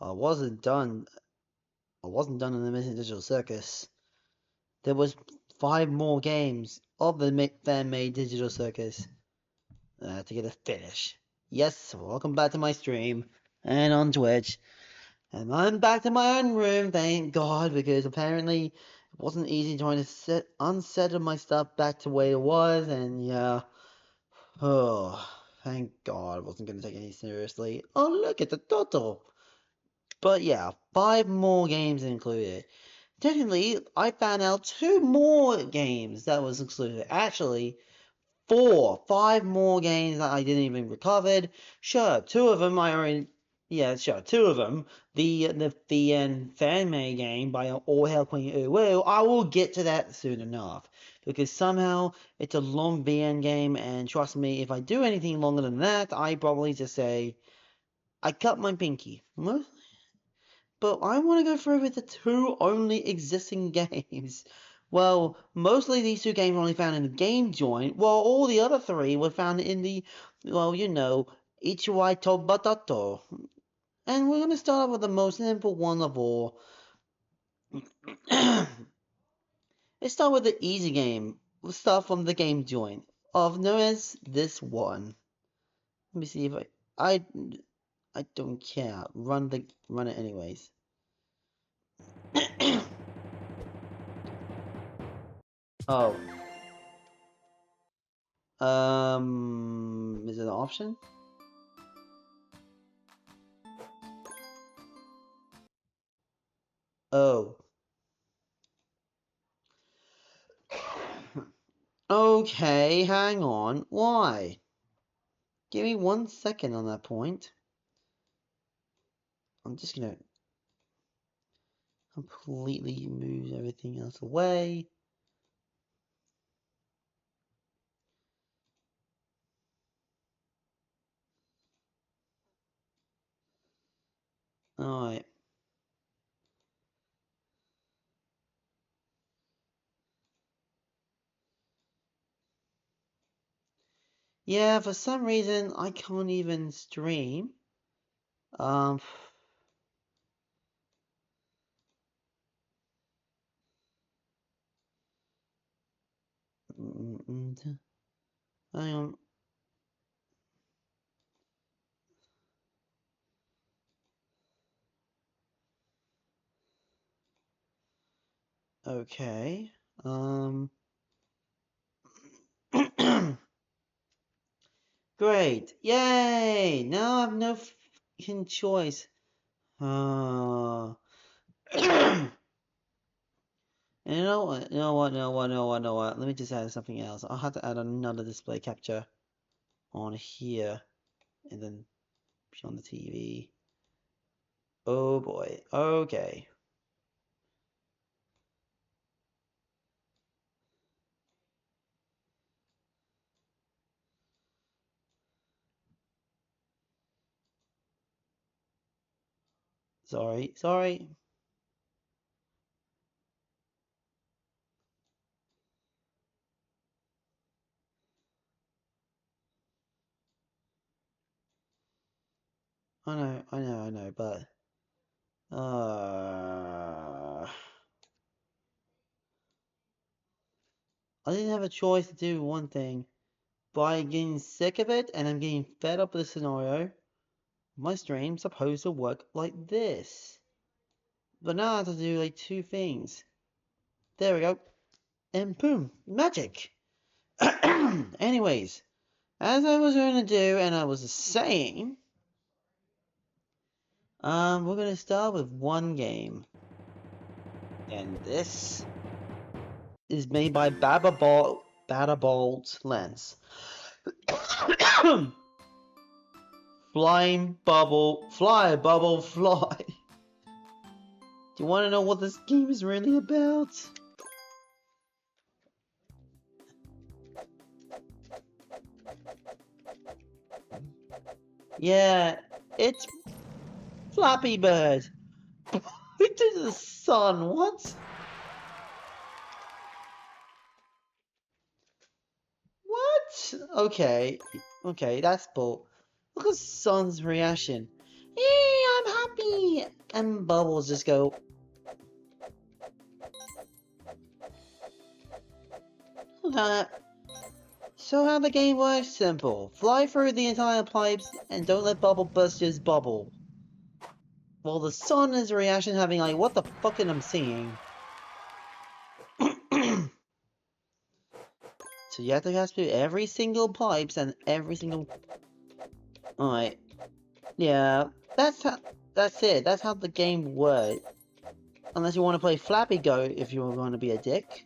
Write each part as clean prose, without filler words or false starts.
I wasn't done. I wasn't done in the Missing Digital Circus. There was 5 more games of the fan-made Digital Circus to get a finish. Yes, welcome back to my stream and on Twitch. And I'm back to my own room, thank God, because apparently it wasn't easy trying to unsettle my stuff back to where it was, and yeah. Oh, thank God I wasn't going to take any seriously. Oh, look at the total. But yeah, 5 more games included. Technically, I found out 2 more games that was excluded. Actually, 5 more games that I didn't even recovered. Sure, 2 of them I already. Yeah, sure, 2 of them. The fan made game by All Hail Queen Uwu. I will get to that soon enough because somehow it's a long VN game, and trust me, if I do anything longer than that, I probably just say I cut my pinky. But I want to go through with the 2 only existing games. Well, mostly these 2 games were only found in the game joint, while all the other 3 were found in the, well, you know, Ichiwai Tobatato. And we're going to start off with the most simple one of all. Let's start with the easy game. We'll start from the game joint, of known as this one. Let me see if I don't care. Run it anyways. Oh. Is it an option? Oh. Okay, hang on. Why? Give me 1 second on that point. I'm just gonna completely move everything else away. Alright. Yeah, for some reason I can't even stream. Um. Hang on. Okay. Great. Yay! Now I have no fucking choice. And you know what? Let me just add something else. I'll have to add another display capture on here and then on the TV. Oh boy. Okay. Sorry. I know, but I didn't have a choice to do one thing. By getting sick of it and I'm getting fed up with the scenario, my stream's supposed to work like this. But now I have to do like 2 things. There we go. And boom, magic. Anyways, as I was going to do and I was saying, we're going to start with one game. And this is made by Battlebolt Lens. Flying bubble, fly, bubble, fly. Do you want to know what this game is really about? Yeah, it's Flappy Bird. Into the sun, what? What? Okay, that's bull. Look at Sun's reaction. Hey, I'm happy! and bubbles just go. So how the game works? Simple. Fly through the entire pipes and don't let bubble burst his bubble. Well, the sun is a reaction having like, what the fuck am I seeing? So you have to pass through every single pipes and every single... Alright. Yeah, that's it. That's how the game works. Unless you want to play Flappy Go if you want to be a dick.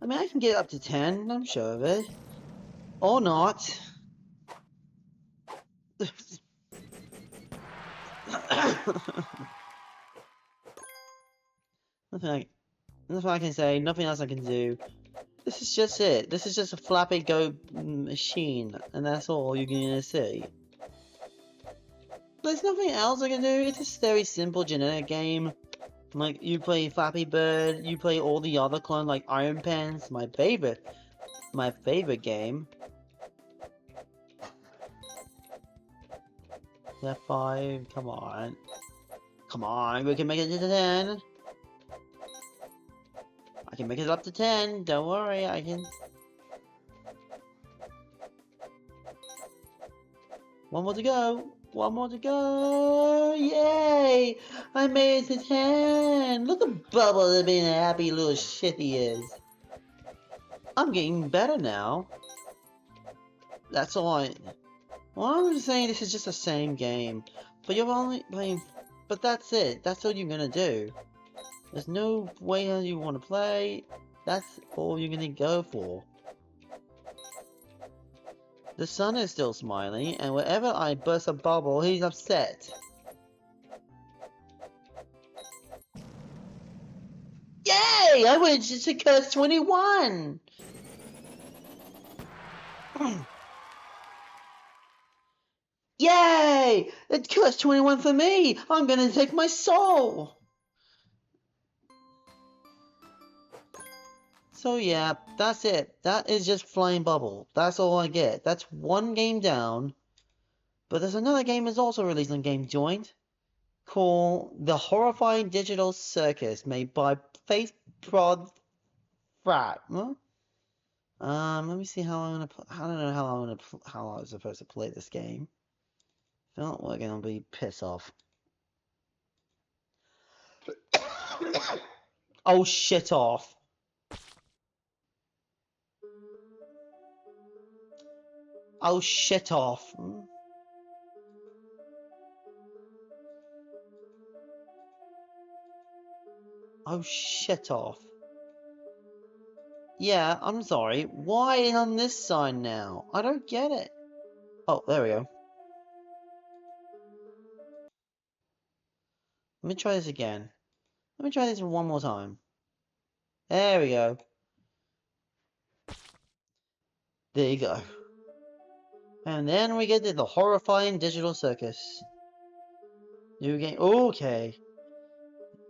I mean, I can get up to 10, I'm sure of it. Or not. nothing I can say, nothing else I can do. This is just it. This is just a Flappy Go machine, and that's all you're gonna see. There's nothing else I can do. It's just a very simple generic game. Like, you play Flappy Bird, you play all the other clones like Iron Pants, my favorite game. F5, come on. Come on, we can make it to 10. I can make it up to 10, don't worry, I can... One more to go! One more to go! Yay! I made it to 10! Look at Bubble being a happy little shit he is. I'm getting better now. That's all I... Well, I'm just saying this is just the same game. But you're only playing... But that's it. That's all you're gonna do. There's no way how you want to play. That's all you're gonna go for. The sun is still smiling, and whenever I burst a bubble, he's upset. Yay! I went to curse 21! Yay! It's curse 21 for me! I'm gonna take my soul! So yeah, that's it. That is just Flying Bubble. That's all I get. That's one game down. But there's another game that's also released on Game Joint called The Horrifying Digital Circus, made by Face Prod Frat. Huh? Let me see how I'm gonna. I don't know how I was supposed to play this game. If not, we're gonna be pissed off. Oh, shit off. Oh, shit off. Oh, shit off. Yeah, I'm sorry. Why on this side now? I don't get it. Oh, there we go. Let me try this again. Let me try this one more time. There we go. There you go. And then we get to the Horrifying Digital Circus. New game. Okay.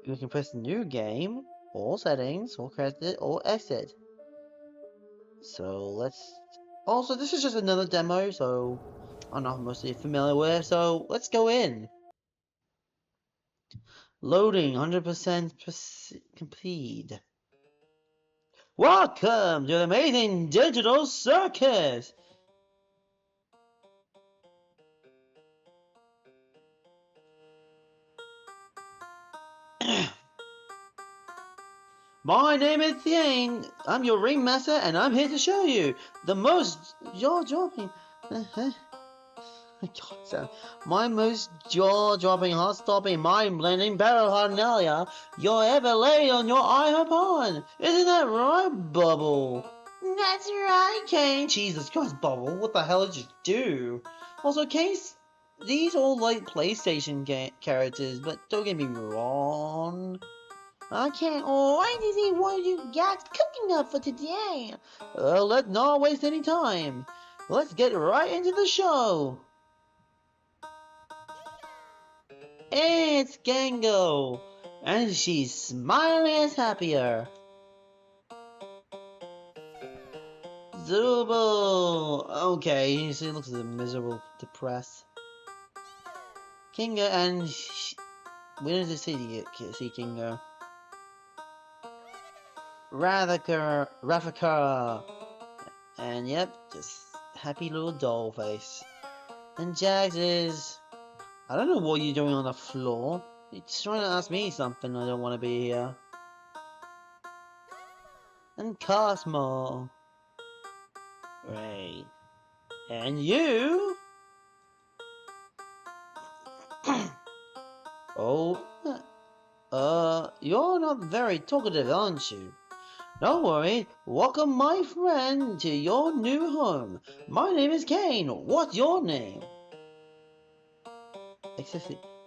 You can press new game, all settings, all credit, or exit. So let's... Also, this is just another demo, so I'm not mostly familiar with, so let's go in. Loading, 100% complete. Welcome to the amazing digital circus! My name is Thane. I'm your ringmaster, and I'm here to show you the most jaw-dropping... my most jaw-dropping, heart-stopping, mind-blending, paraphernalia you'll ever lay on your eye upon. Isn't that right, Bubble? That's right, Kane. Jesus Christ, Bubble, what the hell did you do? Also, Kane's... These all like PlayStation characters, but don't get me wrong. I can't wait to see what you got cooking up for today. Let's not waste any time. Let's get right into the show. It's Gango, and she's smiling as happier. Zubul! Okay, he looks miserable, depressed. Kingo and... we don't just see Kingo. Rafika! And yep, just happy little doll face. And Jax is... I don't know what you're doing on the floor. You're just trying to ask me something. I don't want to be here. And Cosmo. Right. And you? Oh. You're not very talkative, aren't you? Don't worry. Welcome, my friend, to your new home. My name is Kane. What's your name?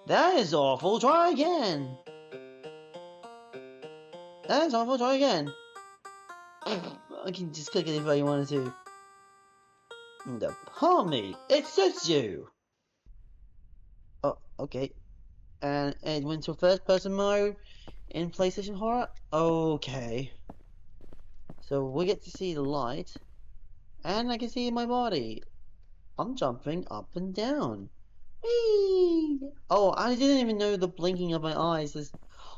That is awful. Try again. That is awful. Try again. I can just click it if I wanted to. The Palmy. It suits you. Oh, okay. And it went to first person mode in PlayStation Horror? Okay. So we get to see the light. And I can see my body. I'm jumping up and down. Whee! Oh, I didn't even know the blinking of my eyes is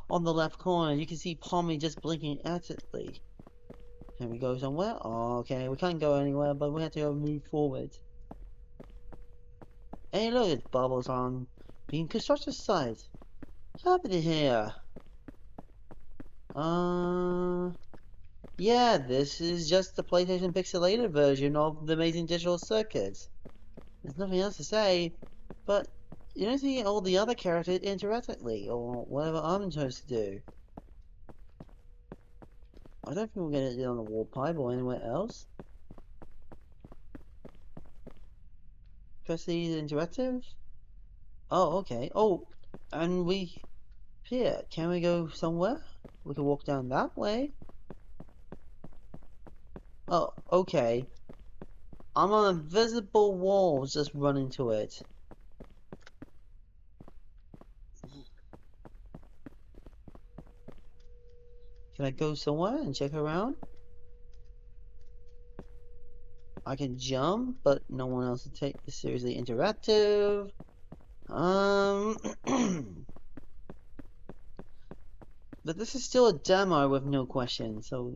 on the left corner. You can see Palmy just blinking actively. Can we go somewhere? Oh, okay, we can't go anywhere, but we have to move forward. Hey, look, it's Bubbles on being construction site. What's happening here? Yeah, this is just the PlayStation pixelated version of the Amazing Digital Circuit. There's nothing else to say, but you don't see all the other characters interactively, or whatever I'm supposed to do. I don't think we're gonna do it on the wall pipe or anywhere else. Press these interactive? Oh, okay. Oh, and here, can we go somewhere? We can walk down that way. Oh, okay. I'm on invisible walls just running to it. Can I go somewhere and check around? I can jump, but no one else will take this seriously interactive. But this is still a demo with no questions, so...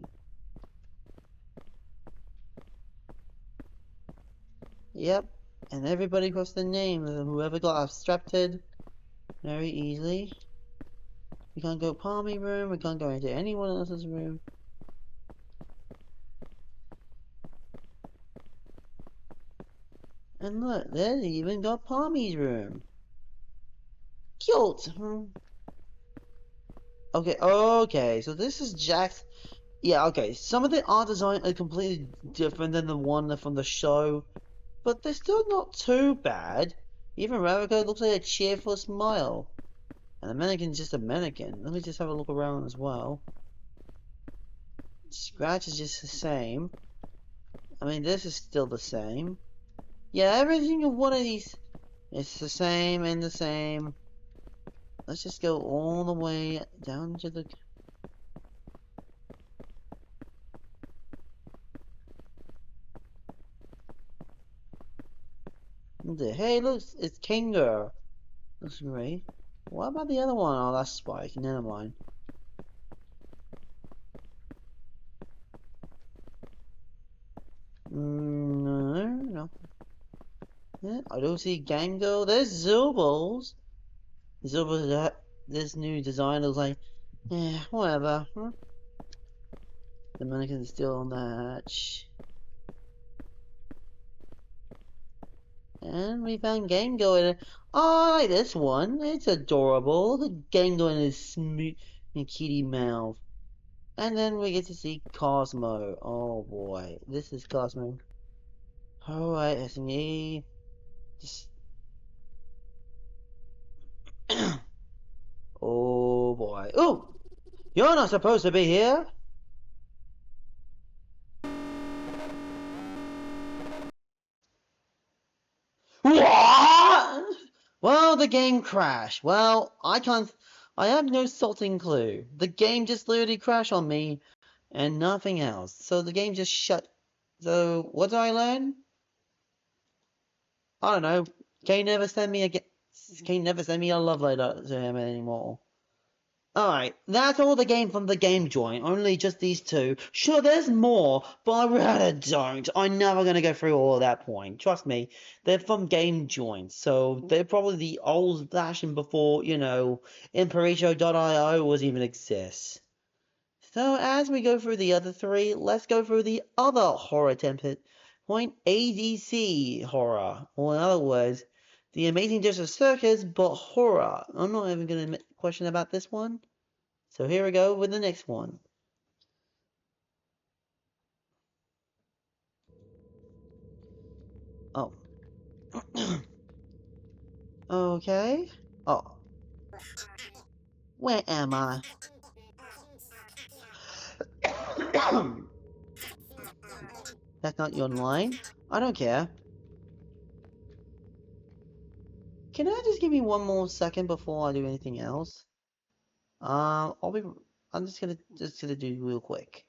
Yep, and everybody puts the name of whoever got abstracted very easily. We can't go Palmy room, we can't go into anyone else's room. And look, there's even got Palmy's room. Cute! Okay, so this is Jack's... Yeah, okay, some of the art design are completely different than the one from the show, but they're still not too bad. Even Raviko looks like a cheerful smile. And the mannequin's just a mannequin. Let me just have a look around as well. Scratch is just the same. I mean, this is still the same. Yeah, every single one of these is the same and the same. Let's just go all the way down to the... Hey, look, it's Kingo. Looks great. What about the other one? Oh, that's Spike. Never mind. No. Yeah, I don't see Gango. There's Zubul's. Zubul's, this new design looks like, whatever. The mannequin's still on the hatch. And we found Gango in it. Oh, I like this one. It's adorable. Look at Gango in his smooth and kitty mouth. And then we get to see Cosmo. Oh boy, this is Cosmo. Alright, SME. Just... oh boy. Oh! You're not supposed to be here! What? Well, the game crashed. Well, I have no salting clue. The game just literally crashed on me and nothing else. So the game just shut So, what did I learn? I don't know. Can never send me a Can never send me a love letter to him anymore. Alright, that's all the game from the game joint. Only just these two. Sure, there's more, but I really don't. I'm never gonna go through all of that point. Trust me, they're from game joints, so they're probably the old fashioned before, Imperator.io was even exists. So as we go through the other three, let's go through the other horror template point, ADC horror, or in other words, the Amazing Digital Circus, but horror. I'm not even gonna question about this one. So here we go with the next one. Oh. Okay. Oh. Where am I? That's not your line. I don't care. Can I just give me one more second before I do anything else? I'll be. I'm just gonna do real quick.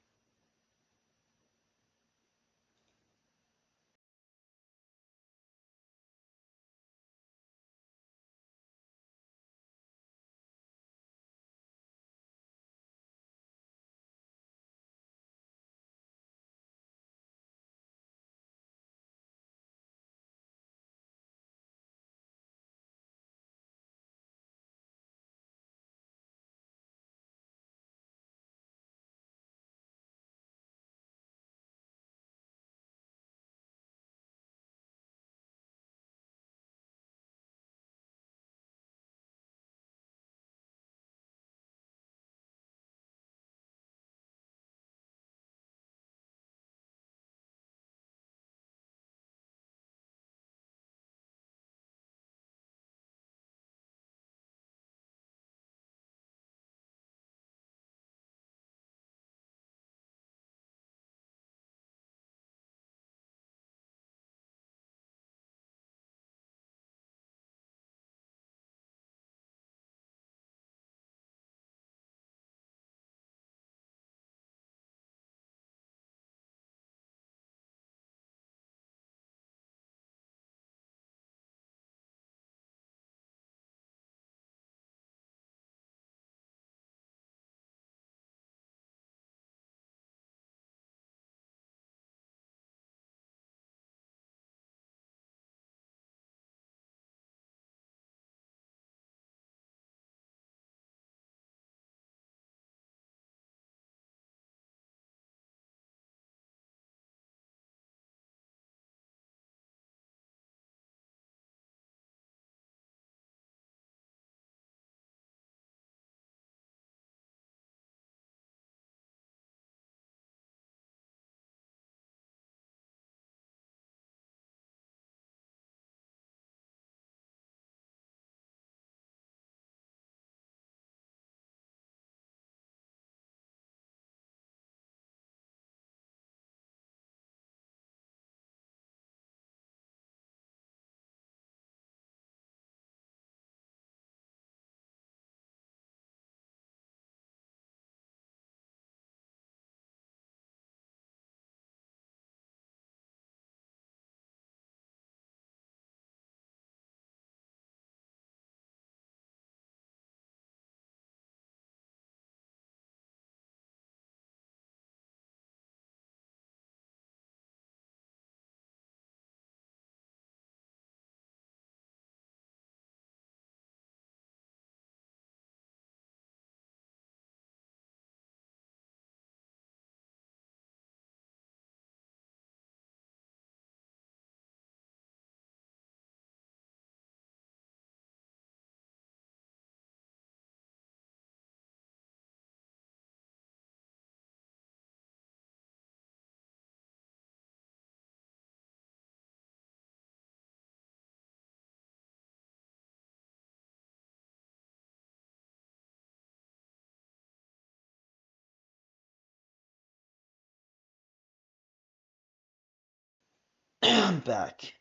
I'm back.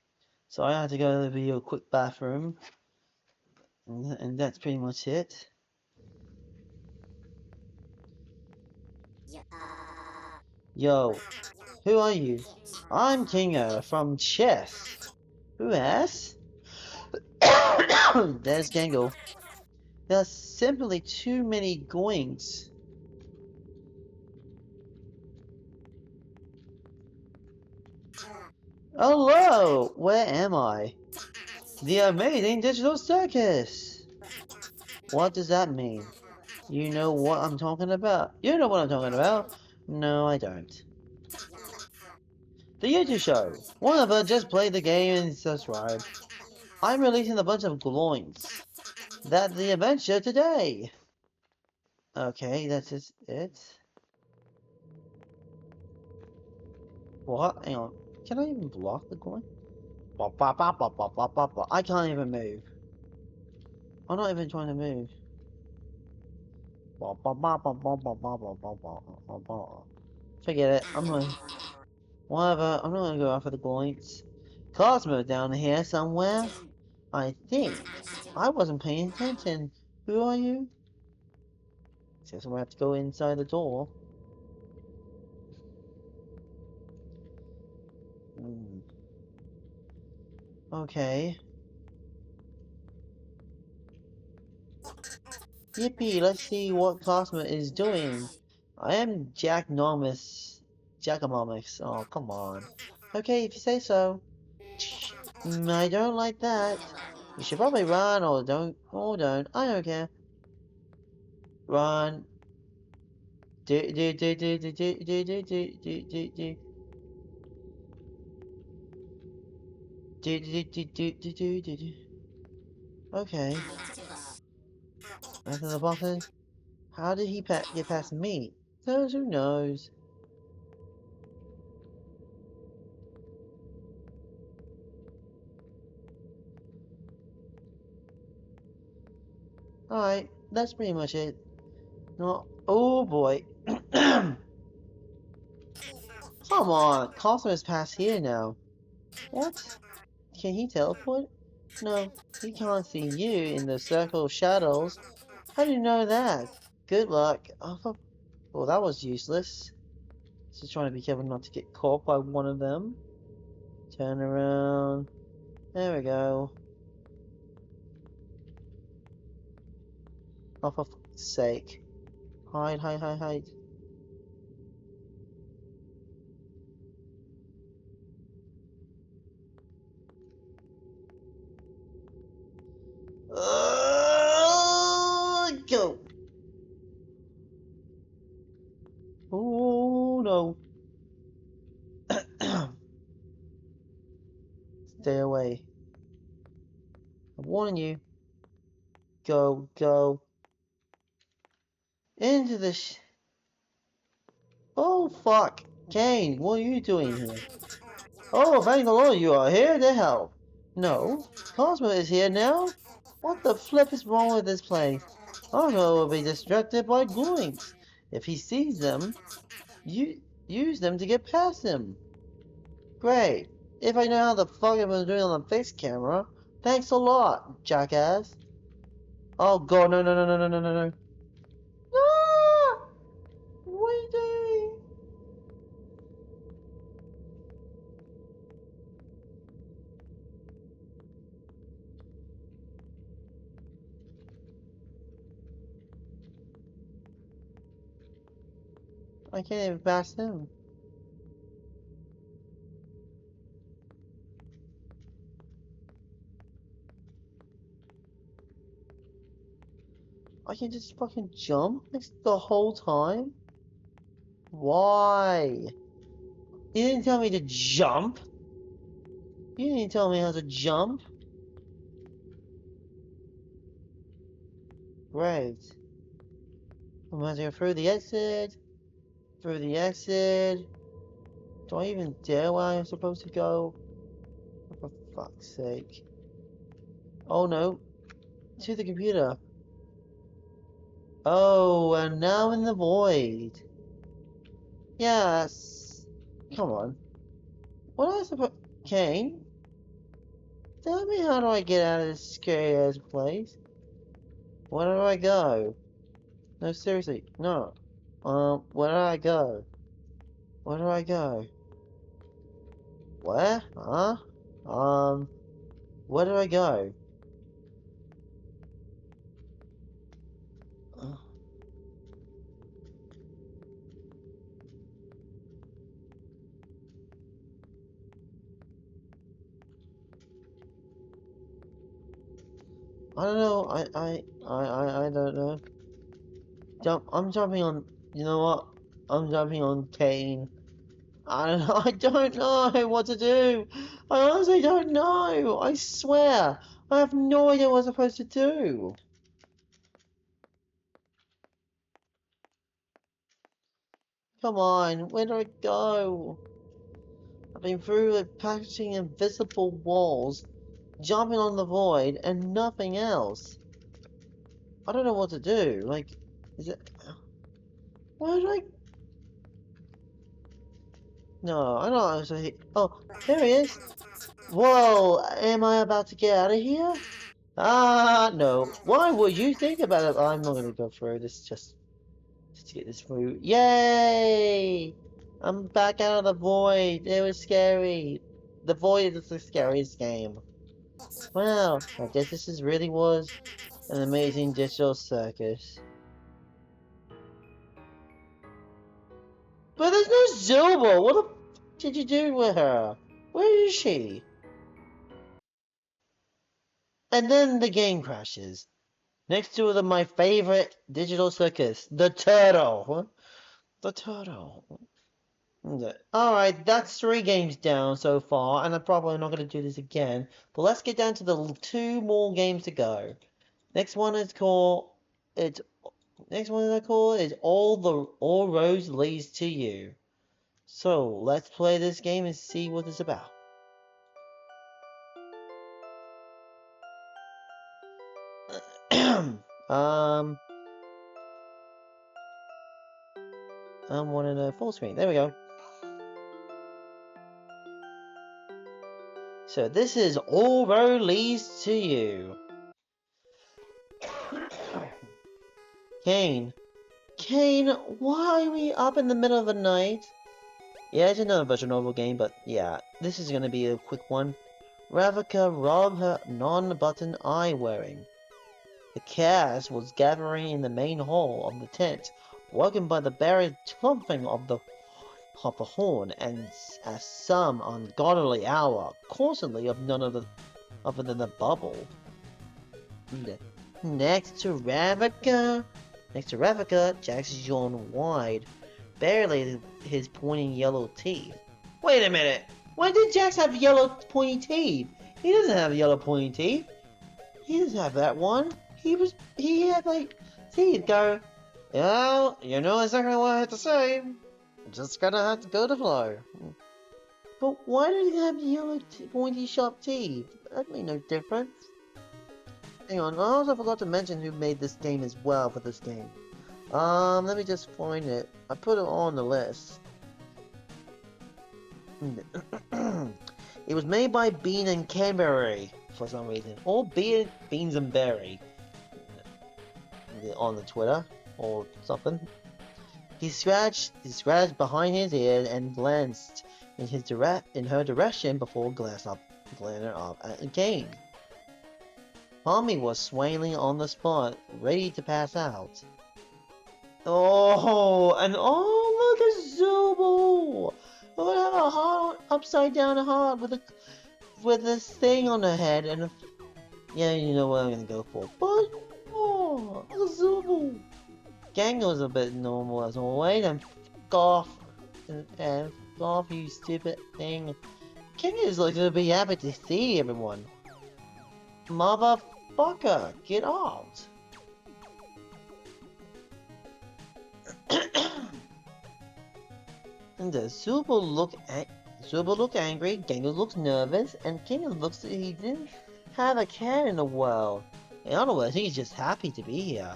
So I had to go to a quick bathroom, and that's pretty much it. Yo. Who are you? I'm Kingo from Chess. Who asked? There's Gangle. There are simply too many goings. Hello! Where am I? The amazing digital circus! What does that mean? You know what I'm talking about? You know what I'm talking about? No, I don't. The YouTube show. One of us just play the game and subscribe. I'm releasing a bunch of gloins. That's the adventure today. Okay, that's just it. What? Hang on. Can I even block the gloin? I can't even move. I'm not even trying to move. Forget it. I'm gonna. Whatever. I'm not gonna go after the gloins. Cosmo down here somewhere. I think. I wasn't paying attention. Who are you? Guess I'm gonna have to go inside the door. Okay. Yippee, let's see what Cosmo is doing. I am Jackonomics. Oh, come on. Okay, if you say so. I don't like that. You should probably run or don't. I don't care. Run. Okay. Nothing the button. How did he get past me? Who knows? Alright, that's pretty much it. No. Oh boy. Come on, Cosmo's past here now. What? Can he teleport? No, he can't see you in the circle of shadows. How do you know that? Good luck. Oh, well, that was useless. Just trying to be careful not to get caught by one of them. Turn around. There we go. Oh, for fuck's sake. Hide, hide, hide, hide. Go! Oh, no. Stay away. I'm warning you. Go, go. Into the Oh, fuck. Kane, what are you doing here? Oh, thank the Lord you are here to help. No, Cosmo is here now? What the flip is wrong with this place? Cosmo will be distracted by glowings. If he sees them, you use them to get past him. Great. If I know how the fuck I was doing on the fixed camera, thanks a lot, jackass. Oh god, no, no, no, no, no, no, no, no. Ah! What are you doing? I can't even pass him. I can just fucking jump the whole time? Why? You didn't tell me to jump? You didn't tell me how to jump? Great. I'm gonna go through the exit. Through the exit. Do I even dare where I'm supposed to go? For fuck's sake. Oh no. To the computer. Oh, and now in the void. Yes. Come on. What am I supposed... Kane? Tell me how do I get out of this scary ass place? Where do I go? No, seriously. No. Where do I go? Where do I go? Where? Huh? Where do I go? I don't know. I don't know. I'm jumping on. You know what? I'm jumping on Kane. I don't know. I don't know what to do. I honestly don't know. I swear. I have no idea what I'm supposed to do. Come on. Where do I go? I've been through like patching invisible walls, jumping on the void, and nothing else. I don't know what to do. Like, is it? Why do I? No, I don't actually. Oh, there he is. Whoa! Am I about to get out of here? Ah, no. Why would you think about it? I'm not gonna go through this. Just to get this through. Yay! I'm back out of the void. It was scary. The void is the scariest game. Wow, I guess really was an amazing digital circus. But there's no Zilba! What the f did you do with her? Where is she? And then the game crashes. Next to my favorite digital circus, the turtle. The turtle. Alright, that's 3 games down so far, and I'm probably not going to do this again. But let's get down to the 2 more games to go. Next one is called... It's... Next one I call is All Roads Leads to You. So, let's play this game and see what it's about. I wanted a full screen. There we go. So this is All Road Leads to You. Kane, why are we up in the middle of the night? Yeah, it's another visual novel game, but yeah, this is gonna be a quick one. Ravika robbed her non-button eye wearing. The cast was gathering in the main hall of the tent, woken by the buried thumping of the horn, and at some ungodly hour, causally of none other than the bubble. Next to Ravika, Jack's yawned wide, barely his pointing yellow teeth. Wait a minute! Why did Jax have yellow pointy teeth? He doesn't have yellow pointy teeth. He doesn't have that one. He had like teeth go. Oh, you know exactly what I have to say. Just gonna have to go to the flow. But why did he have yellow pointy sharp teeth? That made no difference. Hang on, I also forgot to mention who made this game as well for this game. Let me just find it. I put it on the list. It was made by Bean and Canberry for some reason. Or Beans and Berry. On the Twitter or something. He scratched behind his ear and glanced in her direction before glancing up at Kane. Tommy was swaying on the spot, ready to pass out. Oh, and look at Zubul! Look at a heart, upside down heart with this thing on the head, and yeah, you know what I'm gonna go for. But oh, Zubul! Gango's a bit normal as always, and Golf, and Golf, you stupid thing. King is like to be happy to see everyone. Motherfucker, get out! And the Zubul look angry, Gango looks nervous, and King looks like he didn't have a care in the world. In other words, he's just happy to be here.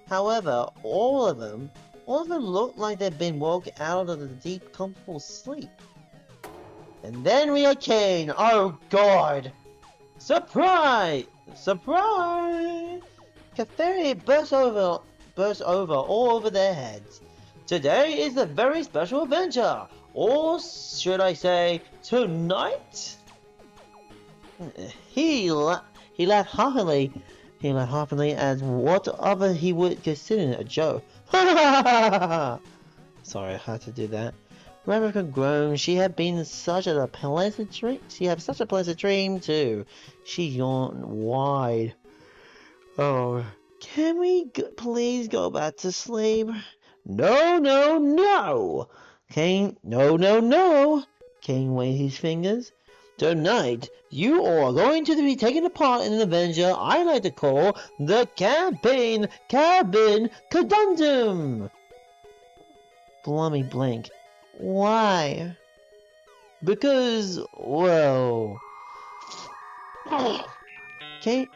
However, all of them look like they've been woken out of the deep, comfortable sleep. And then we are Kane. Oh God! Surprise! Surprise! Cafe bursts over all over their heads. Today is a very special adventure. or should I say, tonight? He laughed heartily. He laughed heartily as whatever he would consider a joke. Sorry, I had to do that. Rebecca groaned. She had been such a pleasant dream. She had such a pleasant dream too. She yawned wide. Oh, can we please go back to sleep? No, no, no! Kane, no, no, no! Kane waved his fingers. Tonight, you all are going to be taking part in an adventure I like to call the Cabin Conundrum! Blummy blinked. Why? Because, well... Kane...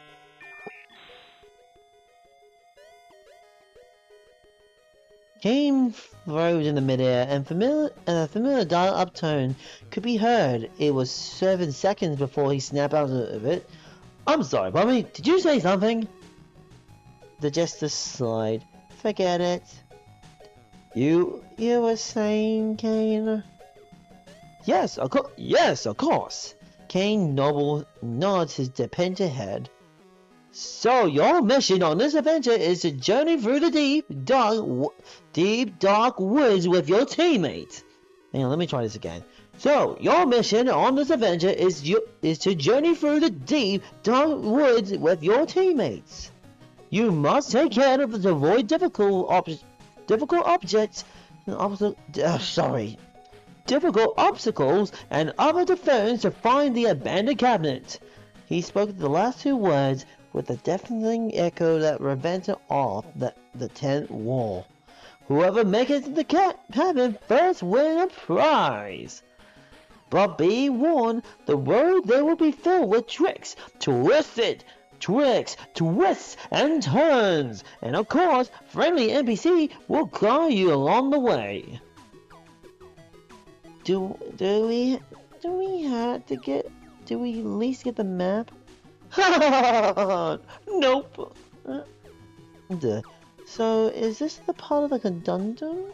Kane froze in the midair, and a familiar dial-up tone could be heard. It was 7 seconds before he snapped out of it. I'm sorry, Bobby, did you say something? The jester sighed. Forget it. You were saying, Kane? Yes, of course. Kane nods his dependent head. So your mission on this adventure is to journey through the deep, dark woods with your teammates. Hang on, let me try this again. So your mission on this adventure is to journey through the deep, dark woods with your teammates. You must take care of to avoid difficult objects difficult obstacles and other defense to find the abandoned cabinet. He spoke the last two words with a deafening echo that resounded off the tent wall. Whoever makes it to the cabin first wins a prize. But be warned, the road there will be filled with twists, and turns. And of course, friendly NPC will guide you along the way. Do we at least get the map? Nope. So is this the part of the conundrum?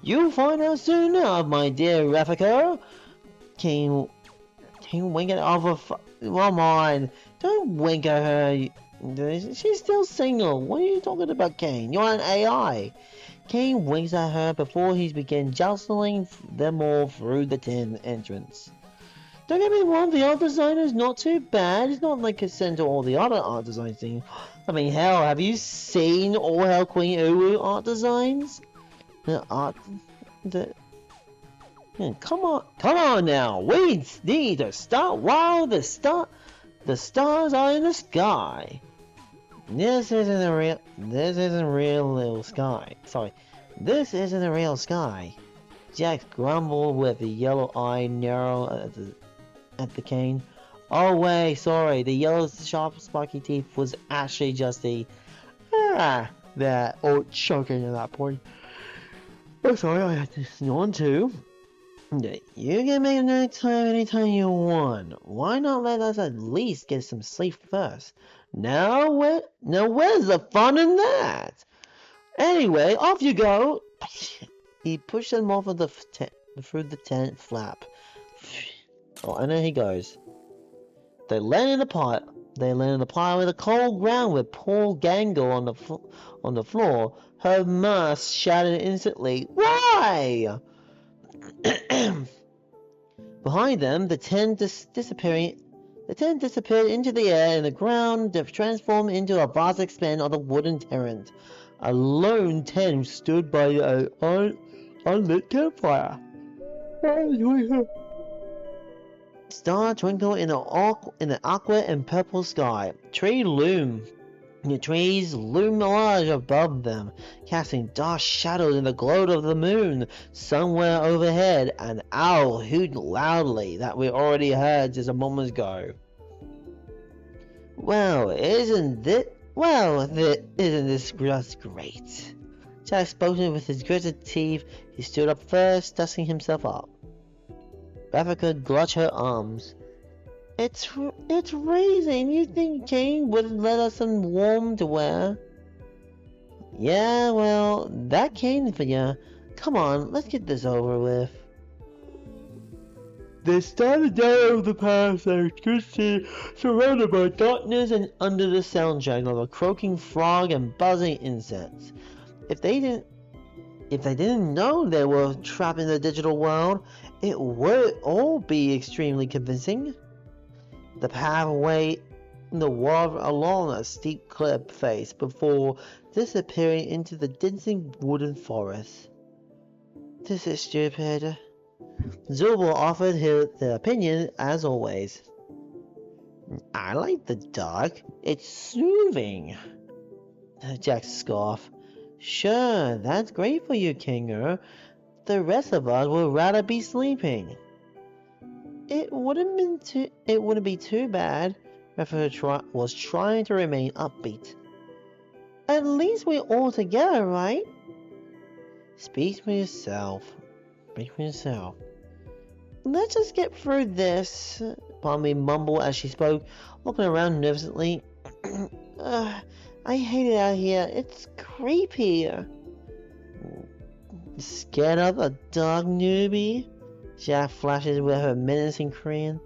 You'll find out soon enough, my dear Raffico. Can you wink at her? Come on, don't wink at her. She's still single. What are you talking about, Kane? You're an AI. Kane winks at her before he begins jostling them all through the tin entrance. Don't get me wrong, the art design is not too bad. It's not like compared to all the other art designs things. I mean, hell, have you seen All Hail Queen Uru art designs? Come on now. We need to start while the stars are in the sky. This isn't a real sky. Sorry, this isn't a real sky. Jax grumbled with a yellow eye narrow at the Cane. Oh wait, sorry, the yellow sharp spiky teeth was actually just that old choking at that point. Oh sorry, I had to yawn too. You can make another time anytime you want. Why not let us at least get some sleep first? Now where's the fun in that? Anyway, off you go. He pushed them off of through the tent flap. Oh, and there he goes. They landed in the pot. With a cold ground with poor Gangle on the floor. Her mask shattered instantly. Why? Behind them, the tent disappeared into the air, and the ground transformed into a vast expanse of the wooden terrain. A lone tent stood by an unlit campfire. Star twinkled in the aqua and purple sky. The trees loomed large above them, casting dark shadows in the glow of the moon. Somewhere overhead, an owl hooted loudly that we already heard just a moment ago. Isn't this just great? Jack spoke with his gritted teeth. He stood up first, dusting himself up. Ravika clutched her arms. It's freezing. You think Kane wouldn't let us some warm to wear? Yeah, well, that Kane for you. Come on, let's get this over with. They started down the path they could see, surrounded by darkness and under the soundtrack of a croaking frog and buzzing insects. If they didn't know they were trapped in the digital world, it would all be extremely convincing. The pathway the water along a steep cliff face before disappearing into the dense wooden forest. This is stupid. Zubul offered the opinion as always. I like the dark. It's soothing. Jack scoffed. Sure, that's great for you, Kinger. The rest of us would rather be sleeping. It wouldn't be too bad if was trying to remain upbeat. At least we're all together, right? Speak for yourself. Speak for yourself. Let's just get through this, Pommy mumbled as she spoke, looking around nervously. I hate it out here. It's creepy. Scared of a dog, newbie? Jack flashes with her menacing grin.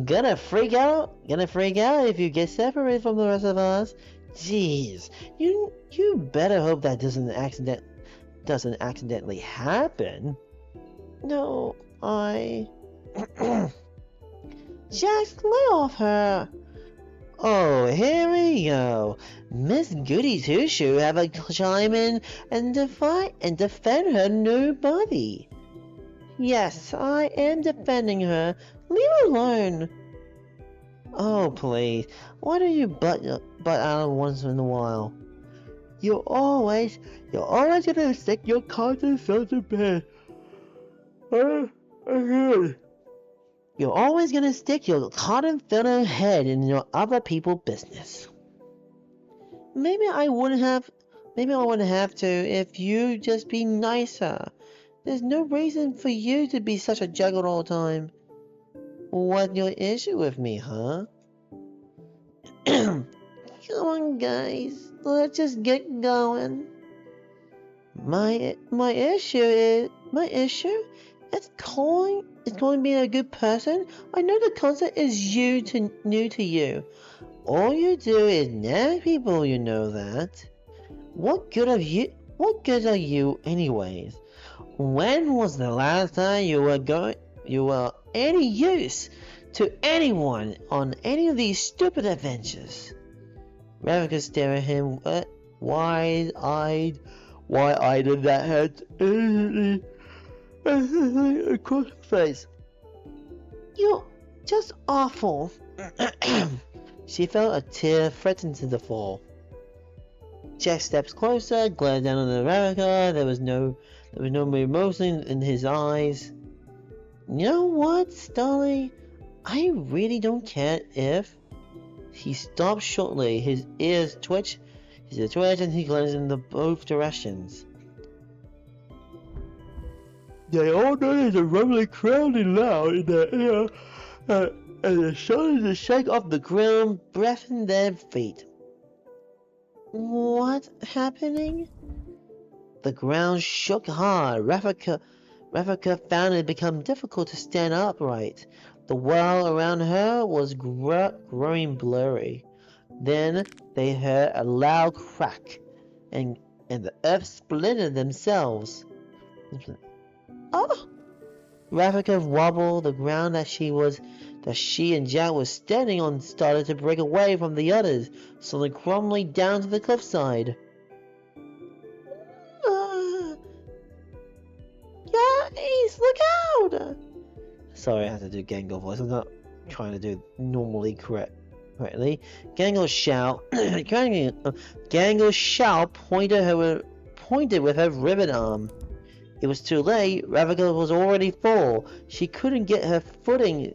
Gonna freak out if you get separated from the rest of us. Jeez, you better hope that doesn't accidentally happen. No, Jax, lay off her. Oh, here we go. Miss Goody Two-Shoe have a chime in and defend her new buddy. Yes, I am defending her. Leave her alone. Oh, please. Why do you butt out once in a while? You're always gonna stick your cards in front of bed. You're always gonna stick your cotton-filled head in your other people's business. Maybe I wouldn't have to if you just be nicer. There's no reason for you to be such a juggle all the time. What's your issue with me, huh? Come on, guys. Let's just get going. My issue? It's going to be a good person. I know the concept is new to you. All you do is nag people, you know that. What good are you anyways? When was the last time you were any use to anyone on any of these stupid adventures? Ravika stared at him wide-eyed in that head across her face. You're just awful. She felt a tear threaten to fall. Jack steps closer, glared down at Ravika. There was no emotion in his eyes. You know what, Starly? I really don't care if... He stopped shortly, his ears twitched, and he glanced in both directions. They all know there's a rumbling crowding loud in their ear, and the shoulders shake off the ground, breathing their feet. What's happening? The ground shook hard. Ravika found it become difficult to stand upright. The world around her was growing blurry. Then they heard a loud crack, and the earth splintered themselves. Oh! Ravika wobbled. The ground that she and Jack were standing on started to break away from the others, slowly crumbling down to the cliffside. Guys, look out! Sorry, I had to do Gangle voice. I'm not trying to do normally correctly. Gangle shout. Gangle shout pointed with her ribbon arm. It was too late. Ravika was already full. She couldn't get her footing.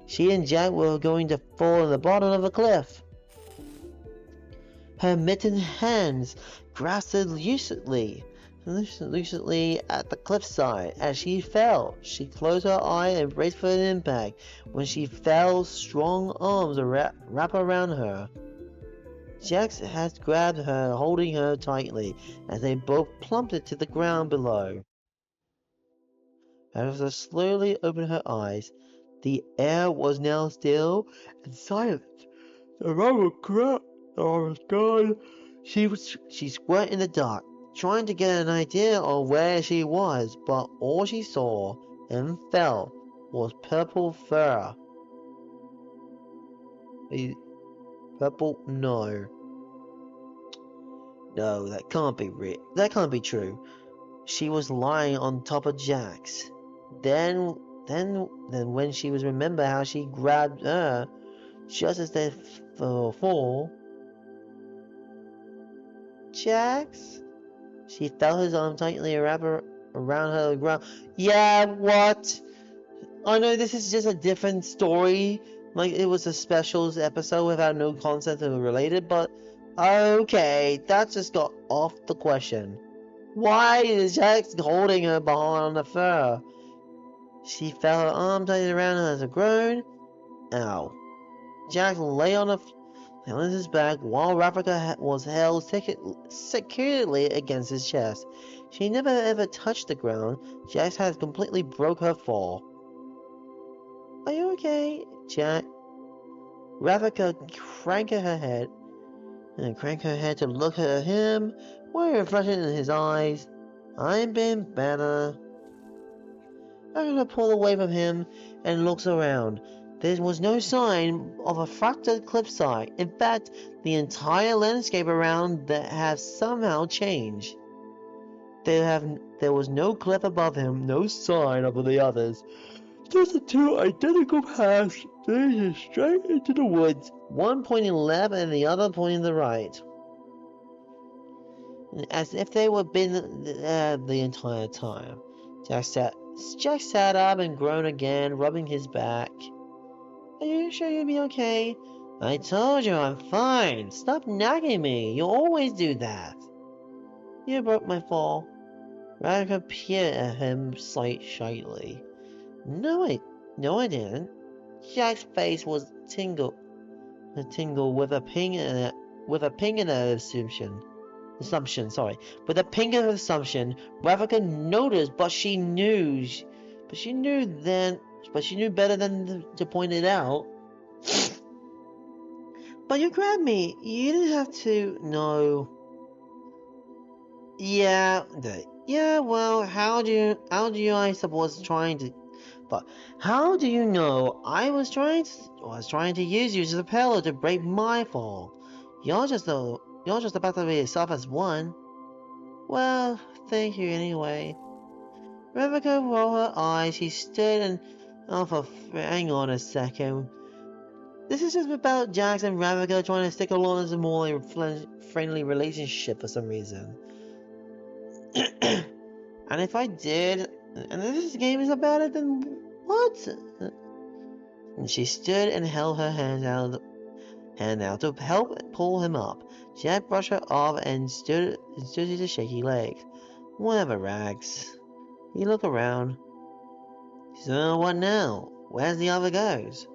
She and Jack were going to fall on the bottom of the cliff. Her mittened hands grasped loosely at the cliffside. As she fell, she closed her eyes and braced for an impact. When she fell, strong arms wrapped around her. Jax had grabbed her, holding her tightly, as they both plummeted to the ground below. Ravaka slowly opened her eyes. The air was now still and silent. The rubber was gone. She squirted in the dark, trying to get an idea of where she was, but all she saw and felt was purple fur. Purple? No. No, that can't be that can't be true. She was lying on top of Jax. Then when she was remember how she grabbed her just as they fall. Jax? She felt his arm tightly around her ground. Yeah, what? I know this is just a different story. Like it was a specials episode without no concept of related, but okay, that just got off the question. Why is Jax holding her behind the fur? She felt her arm tighten around her as a groan. Ow. Jax lay on his back while Ravaka was held securely against his chest. She never ever touched the ground. Jax had completely broke her fall. Are you okay, Jack? Ravaka cranked her head to look at him, with a reflection in his eyes. I've been better. Ravaka pulled away from him and looks around. There was no sign of a fractured cliffside. In fact, the entire landscape around had somehow changed. There was no cliff above him, no sign of the others. Just the two identical paths leading straight into the woods, one pointing left and the other pointing the right. As if they were been the entire time. Jack sat up and groaned again, rubbing his back. Are you sure you'll be okay? I told you I'm fine. Stop nagging me. You always do that. You broke my fall. Radhika peered at him shyly. No, I didn't. Jack's face was tingle with a ping and an assumption. With a ping and assumption, Radhika noticed, but she knew better than to point it out. But you grabbed me. You didn't have to. No. Yeah. Well, how do you? I suppose trying to. But how do you know I was trying to use you as a pillow to break my fall? You're just about to be as soft as one. Well, thank you anyway. Rebecca rolled her eyes. She stood and hang on a second. This is just about Jax and Rebecca trying to stick along as a more friendly relationship for some reason. And if I did, and this game is about it, then what? And she stood and held her hand out to help pull him up. Jack brushed her off and stood to his shaky legs. Whatever, Rags. He looked around. So what now? Where's the other goes?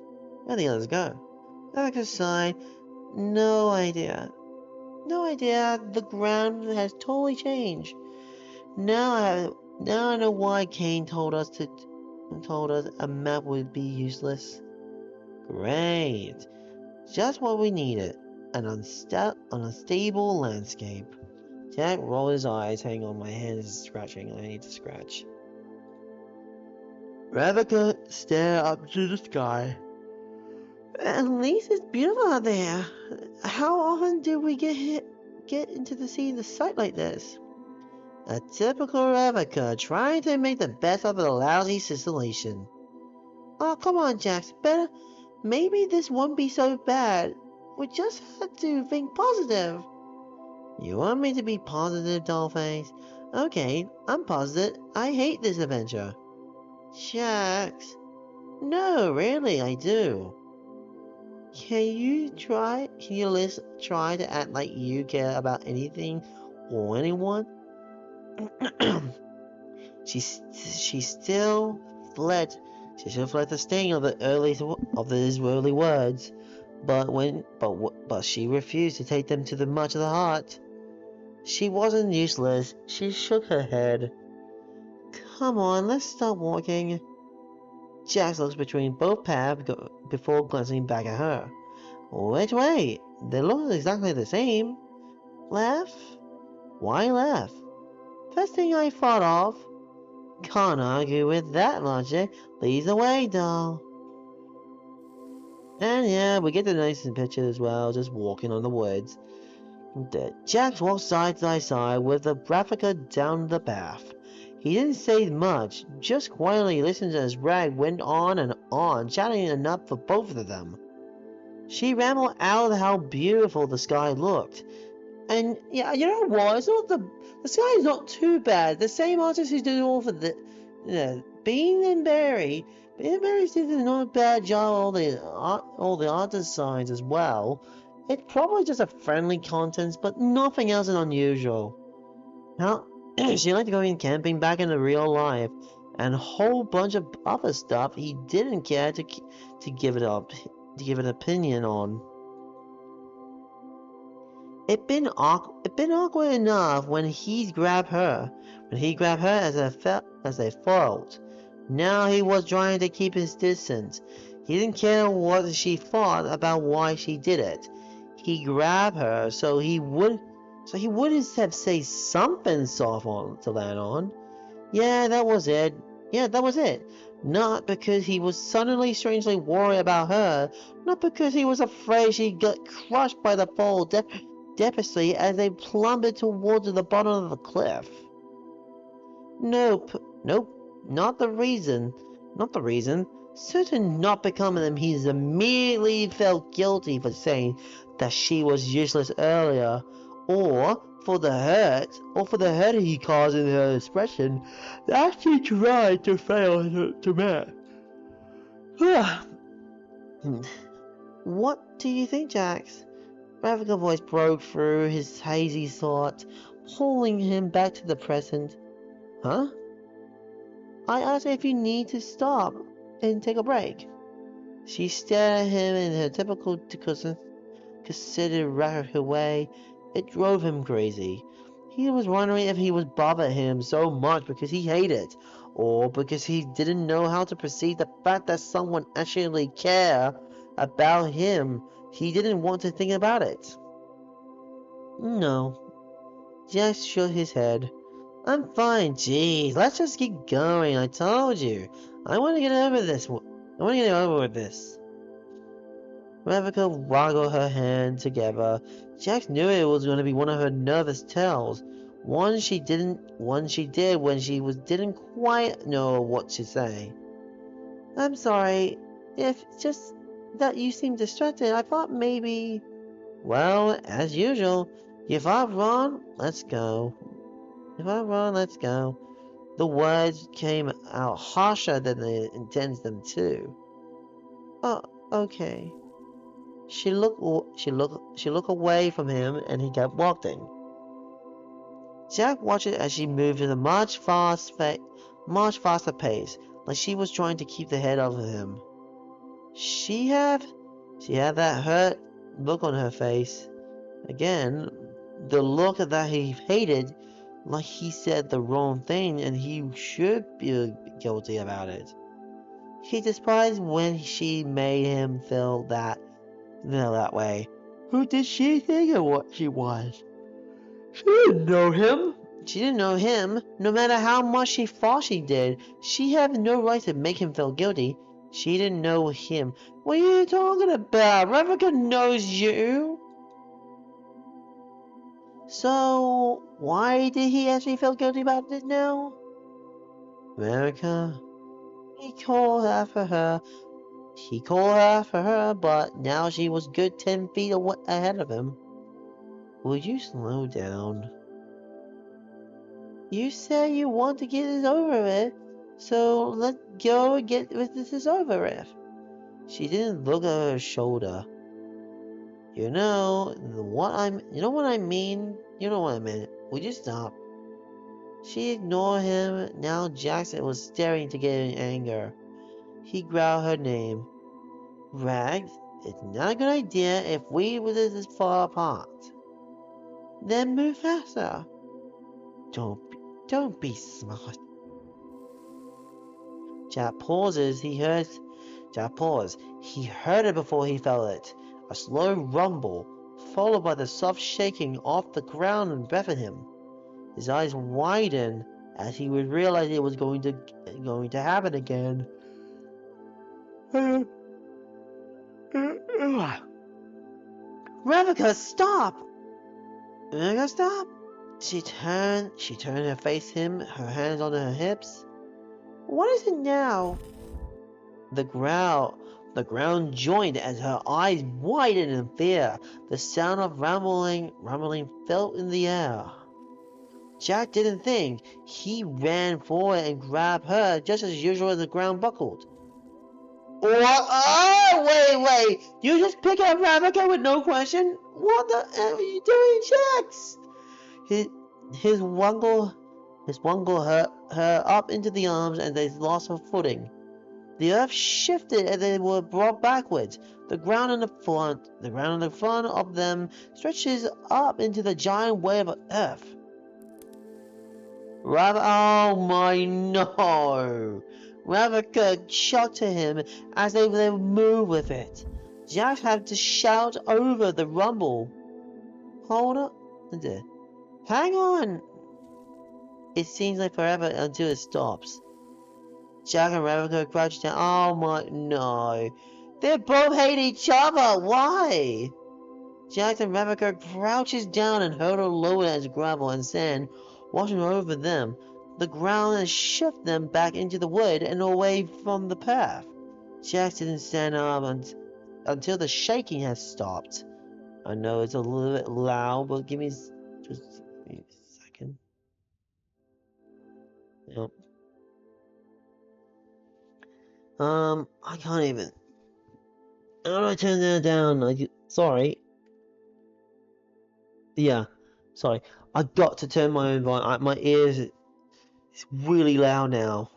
Where'd the others go? Rebecca sighed. No idea. The ground has totally changed. Now I know why Kane told us a map would be useless. Great. Just what we needed. An unstable landscape. Jack rolled his eyes. Hang on, my hand is scratching. I need to scratch. Ravaka stared up to the sky. At least it's beautiful out there. How often do we get into the sea in the sight like this? A typical Ravaka trying to make the best of a lousy situation. Oh, come on, Jax. Maybe this won't be so bad. We just have to think positive. You want me to be positive, Dollface? Okay, I'm positive. I hate this adventure. Jax. No, really, I do. Can you try to act like you care about anything or anyone? She still fled the sting of his early words, but she refused to take them to the much of the heart. She wasn't useless. She shook her head. Come on, let's start walking. Jax looks between both paths before glancing back at her. Which way? They look exactly the same. Left? Why left? First thing I thought of. Can't argue with that logic. Leads the way, doll. And yeah, we get the nice picture as well, just walking on the woods. Jax walks side by side with the Ravnica down the path. He didn't say much, just quietly listened as Rag went on, chatting enough for both of them. She rambled out how beautiful the sky looked. And yeah, you know what? It's not the sky is not too bad. The same artist who did all for the, Bean and Barry. Bean and Barry did not a bad job all the art designs as well. It's probably just a friendly contents, but nothing else is unusual. Now, she liked going camping back into real life, and a whole bunch of other stuff he didn't care to give it up, to give an opinion on. It'd been awkward enough when he grabbed her, as they fought. Now he was trying to keep his distance. He didn't care what she thought about why she did it. He grabbed her so he wouldn't have say something soft to land on. Yeah, that was it. Not because he was suddenly strangely worried about her, not because he was afraid she'd get crushed by the fall debris as they plummeted towards the bottom of the cliff. Nope, not the reason. Certain not becoming them, he immediately felt guilty for saying that she was useless earlier, or for the hurt he caused in her expression that she tried to fail to match. What do you think, Jax? Ravika's voice broke through his hazy thought, pulling him back to the present. Huh? I asked if you need to stop and take a break. She stared at him in her typical considered Ravika way. It drove him crazy. He was wondering if he was bothering him so much because he hated it, or because he didn't know how to perceive the fact that someone actually cared about him. He didn't want to think about it. No. Jax shook his head. I'm fine, jeez. Let's just keep going. I told you. I want to get over with this. Ravika waggled her hand together. Jax knew it was going to be one of her nervous tells. One she did when she didn't quite know what to say. I'm sorry. If just that you seem distracted, I thought maybe... Well, as usual, if I've run, let's go. The words came out harsher than they intended them to. Oh, okay. She looked away from him, and he kept walking. Jack watched it as she moved at a much faster pace, like she was trying to keep ahead of him. She had that hurt look on her face. Again, the look that he hated, like he said the wrong thing and he should be guilty about it. He despised when she made him feel that way. Who did she think of what she was? She didn't know him. No matter how much she thought she did, she had no right to make him feel guilty. She didn't know him. What are you talking about? Ravika knows you. So, why did he actually feel guilty about it now? Ravika. He called after her, but now she was good 10 feet ahead of him. Would you slow down? You said you want to get this over with, so let's go and get this over with. She didn't look at her shoulder. You know what I mean? Would you stop? She ignored him. Now Jackson was staring to get in anger. He growled her name. Rags, it's not a good idea if we were this far apart. Then move faster. Don't be smart. Jack pauses. Jack paused. He heard it before he felt it. A slow rumble, followed by the soft shaking off the ground and breath him. His eyes widened as he would realize it was going to happen again. Rebecca, stop! Rebecca, stop! She turned her face to him, her hands on her hips. What is it now? The ground joined as her eyes widened in fear. The sound of rumbling felt in the air. Jack didn't think. He ran forward and grabbed her just as usual as the ground buckled. What? Oh, wait. You just pick up Rebecca with no question? What the hell are you doing, Jax? His wungle her up into the arms and they lost her footing. The earth shifted and they were brought backwards. The ground in the front of them stretches up into the giant wave of earth. Oh my no! Rebecca shocked to him as they moved with it. Jack had to shout over the rumble. Hold up. Hang on! It seems like forever until it stops. Jack and Rebecca crouched down. Oh my no! They both hate each other! Why? Jack and Rebecca crouches down and hurtle lower as gravel and sand washing over them. The ground and shift them back into the wood and away from the path. Jack didn't stand up until the shaking has stopped. I know it's a little bit loud, but give me just a second. Yep. I can't even. How do I turn that down? Sorry. Yeah, sorry. I got to turn my own volume. My ears, it's really loud now.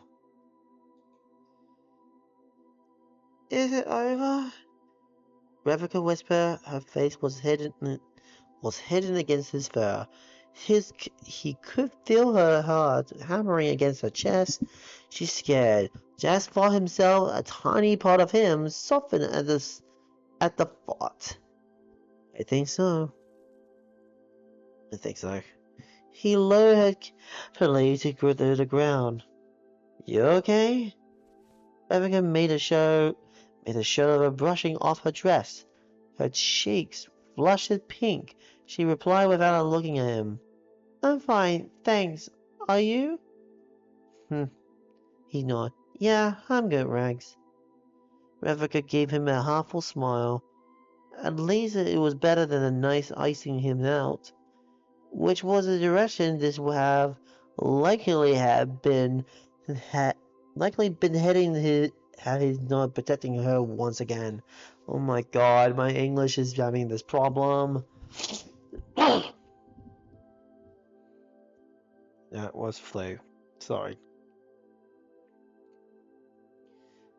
Is it over? Rebecca whispered. Her face was hidden against his fur. He could feel her heart hammering against her chest. She's scared. Jas fought himself. A tiny part of him softened at the thought. I think so. He lowered carefully to the ground. You okay? Rebecca made a show of her brushing off her dress. Her cheeks flushed pink. She replied without looking at him. I'm fine, thanks. Are you? He nodded. Yeah, I'm good, Rags. Rebecca gave him a half-full smile. At least it was better than a nice icing him out. Which was the direction this would have likely been heading had he not protecting her once again. Oh my god, my English is having this problem. That was flu. Sorry.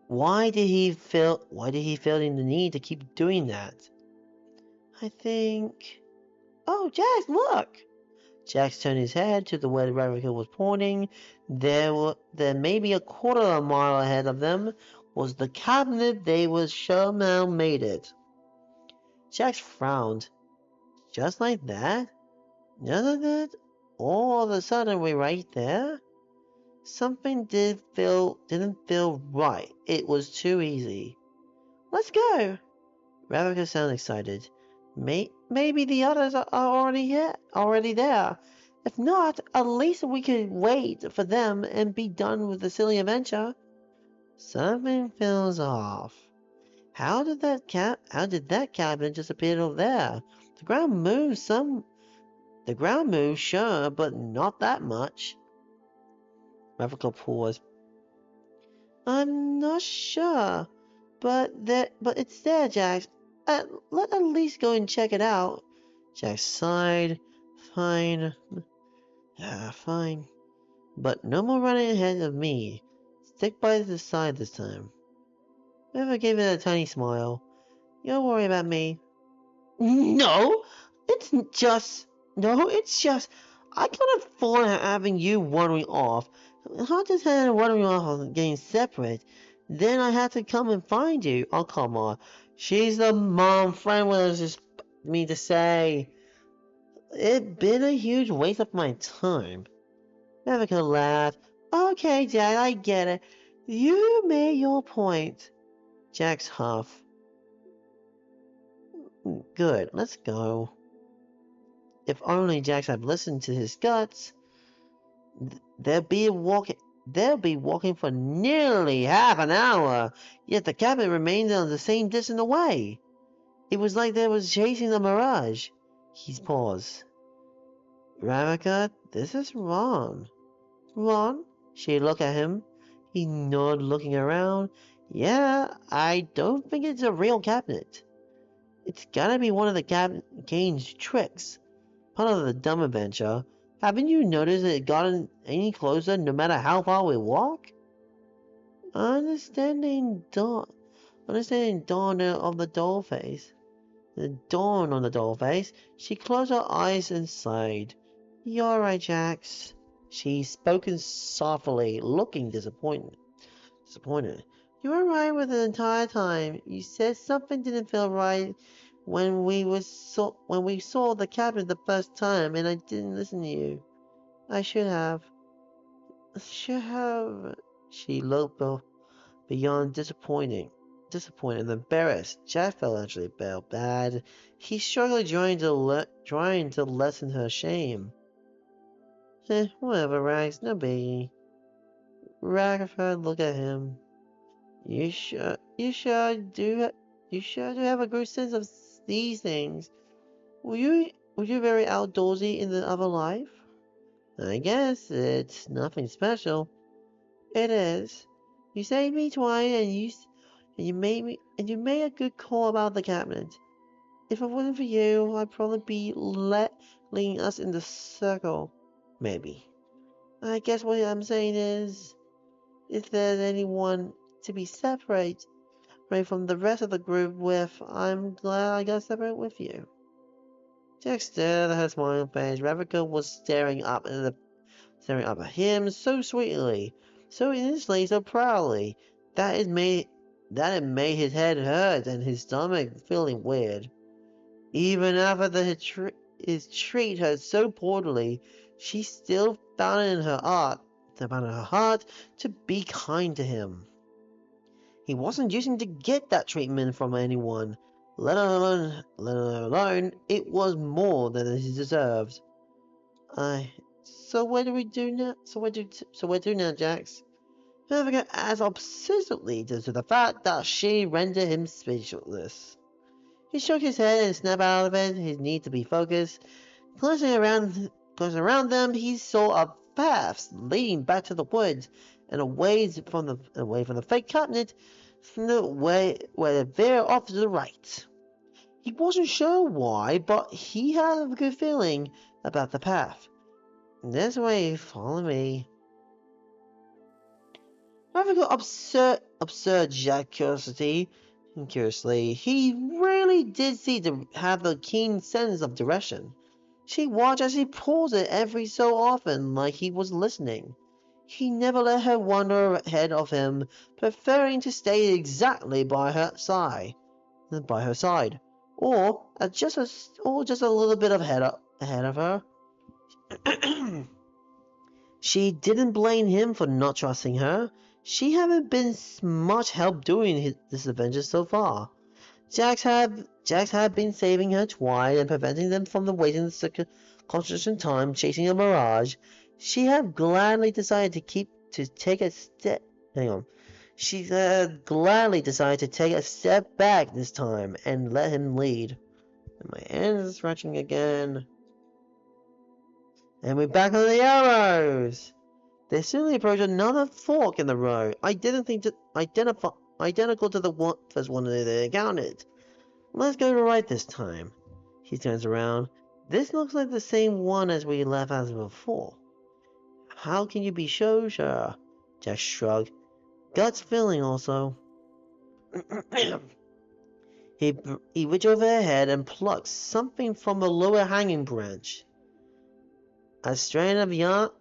Why did he feel the need to keep doing that? I think. Oh, Jax, look! Jax turned his head to the way Rebecca was pointing. There maybe a quarter of a mile ahead of them was the cabinet they was sure Mel made it. Jax frowned. Just like that? Just like that? All of a sudden we're right there? Something didn't feel right. It was too easy. Let's go! Rebecca sounded excited. Maybe the others are already there. If not, at least we could wait for them and be done with the silly adventure. Something feels off. How did that cabin just appear over there? The ground moved, sure, but not that much. Rebecca paused. I'm not sure, but it's there, Jax. Let's at least go and check it out. Jack sighed. Fine. Yeah, fine. But no more running ahead of me. Stick by the side this time. Eva gave it a tiny smile. You don't worry about me. No! It's just... I can't afford having you wandering off. Hunter's had running off and getting separate. Then I had to come and find you. Oh, come on. She's the mom friend, what does this mean to say? It's been a huge waste of my time. Rebecca laughed. Okay, Jack, I get it. You made your point. Jack's huff. Good, let's go. If only Jax had listened to his guts, they'll be walking for nearly half an hour, yet the cabin remained on the same distance away. It was like they was chasing a mirage. He paused. Ravika, this is wrong. Wrong? She looked at him. He nodded, looking around. Yeah, I don't think it's a real cabinet. It's gotta be one of the Kane's tricks. Part of the dumb adventure. Haven't you noticed it gotten any closer no matter how far we walk? Understanding dawn of the doll face. The dawn on the doll face. She closed her eyes and sighed. You're right, Jax. She spoken softly, looking disappointed. You were right with the entire time. You said something didn't feel right when we saw the cabin the first time, and I didn't listen to you. I should have. Should have. She looked beyond disappointed and embarrassed. Jack felt actually felt bad. He struggled trying to lessen her shame. Whatever, Rags, no biggie. Ragford looked at him. You sure do have a good sense of these things. Were you very outdoorsy in the other life? I guess it's nothing special. It is. You saved me twice, and you made a good call about the cabinet. If it wasn't for you, I'd probably be leading us in the circle. Maybe. I guess what I'm saying is, if there's anyone to be separated from the rest of the group with, I'm glad I got separate with you. Jack stared at her smiling face. Ravika was staring up at him so sweetly, so innocently, so proudly, that it made his head hurt and his stomach feeling weird. Even after his treat her so poorly, she still found it in her heart to be kind to him. He wasn't using to get that treatment from anyone, let alone it was more than he deserved. So what do we do now? So what do now, Jax? Hervika asked obsessively due to the fact that she rendered him speechless. He shook his head and snapped out of it, his need to be focused. Closing around them, he saw a path leading back to the woods and away from the fake cabinet, from the way where they veered off to the right. He wasn't sure why, but he had a good feeling about the path. This way, follow me. Having got absurd Jack curiously, he really did seem to have a keen sense of direction. She watched as he paused it every so often, like he was listening. He never let her wander ahead of him, preferring to stay exactly by her side, or just a little bit ahead of her. She didn't blame him for not trusting her. She hadn't been much help doing this adventure so far. Jax had been saving her twice and preventing them from wasting the construction time chasing a mirage. She had gladly decided to take a step. Hang on. She had gladly decided to take a step back this time and let him lead. And my hands are stretching again. And we're back on the arrows. They soon approached another fork in the road, identical to the first one they encountered. Let's go to the right this time. He turns around. This looks like the same one as we left as before. How can you be so sure? Jack shrugged. Gut's feeling also. He reached over her head and plucked something from a lower hanging branch. A strain of your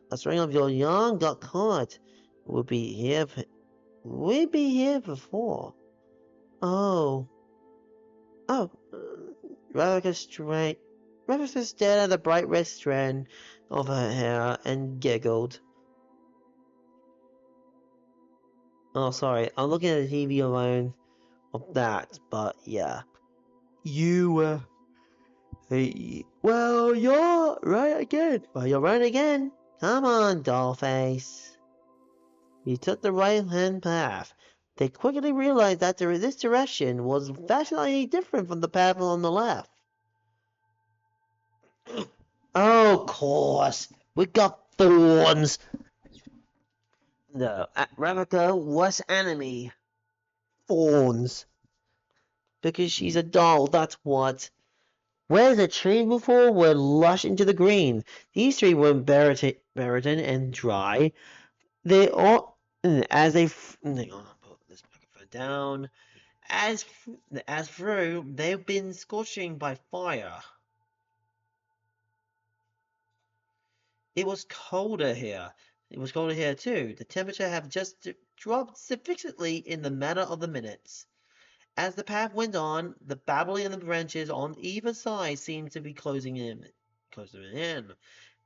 young got caught. We'd be here before. Oh. Oh. Ravika stared at the bright red strand of her hair and giggled. Oh, sorry. I'm looking at the TV alone of that, but yeah. You, well, you're right again. Well, you're right again. Come on, dollface. He took the right-hand path. They quickly realized that this direction was fascinatingly different from the path on the left. Oh, of course. We got thorns. No, Ravika was enemy. Thorns. Because she's a doll, that's what. Where the trees before were lush into the green. These trees were barren and dry. They all, as they, hang on, put this microphone down. As through, they've been scorching by fire. It was colder here. It was colder here too. The temperature had just dropped sufficiently in the matter of the minutes. As the path went on, the babbling of the branches on either side seemed to be closing in.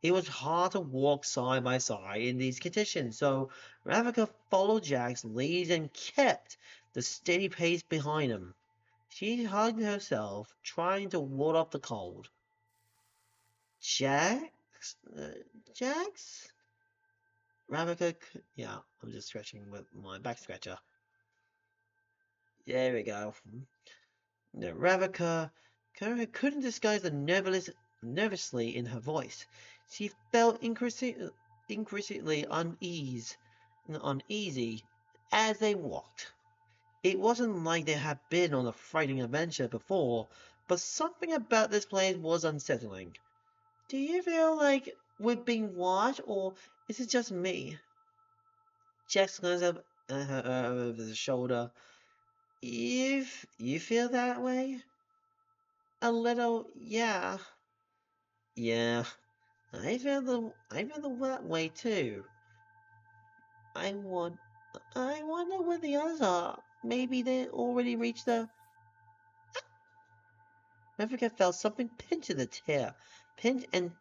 It was hard to walk side by side in these conditions, so Ravika followed Jack's lead and kept the steady pace behind him. She hugged herself, trying to ward off the cold. Jax? Jax? Ravika, yeah, I'm just stretching with my back scratcher. There we go. Ravika couldn't disguise the nervously in her voice. She felt increasingly uneasy as they walked. It wasn't like they had been on a frightening adventure before, but something about this place was unsettling. Do you feel like we're being watched, or is it just me? Jax glanced up at her over the shoulder. You feel that way? A little, yeah. Yeah, I feel that way too. I want, I wonder where the others are. Maybe they already reached the. Rebecca felt something pinch and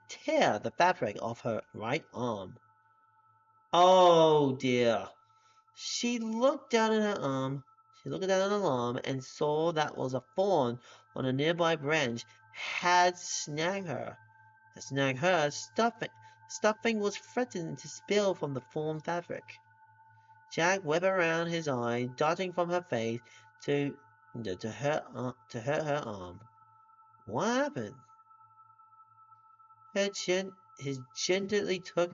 tear the fabric of her right arm. Oh dear. She looked down at her arm. She looked down at her arm and saw that was a thorn on a nearby branch had snagged her. Stuffing was threatening to spill from the thorn fabric. Jack whipped around his eye, darting from her face to hurt her arm. What happened? His gently took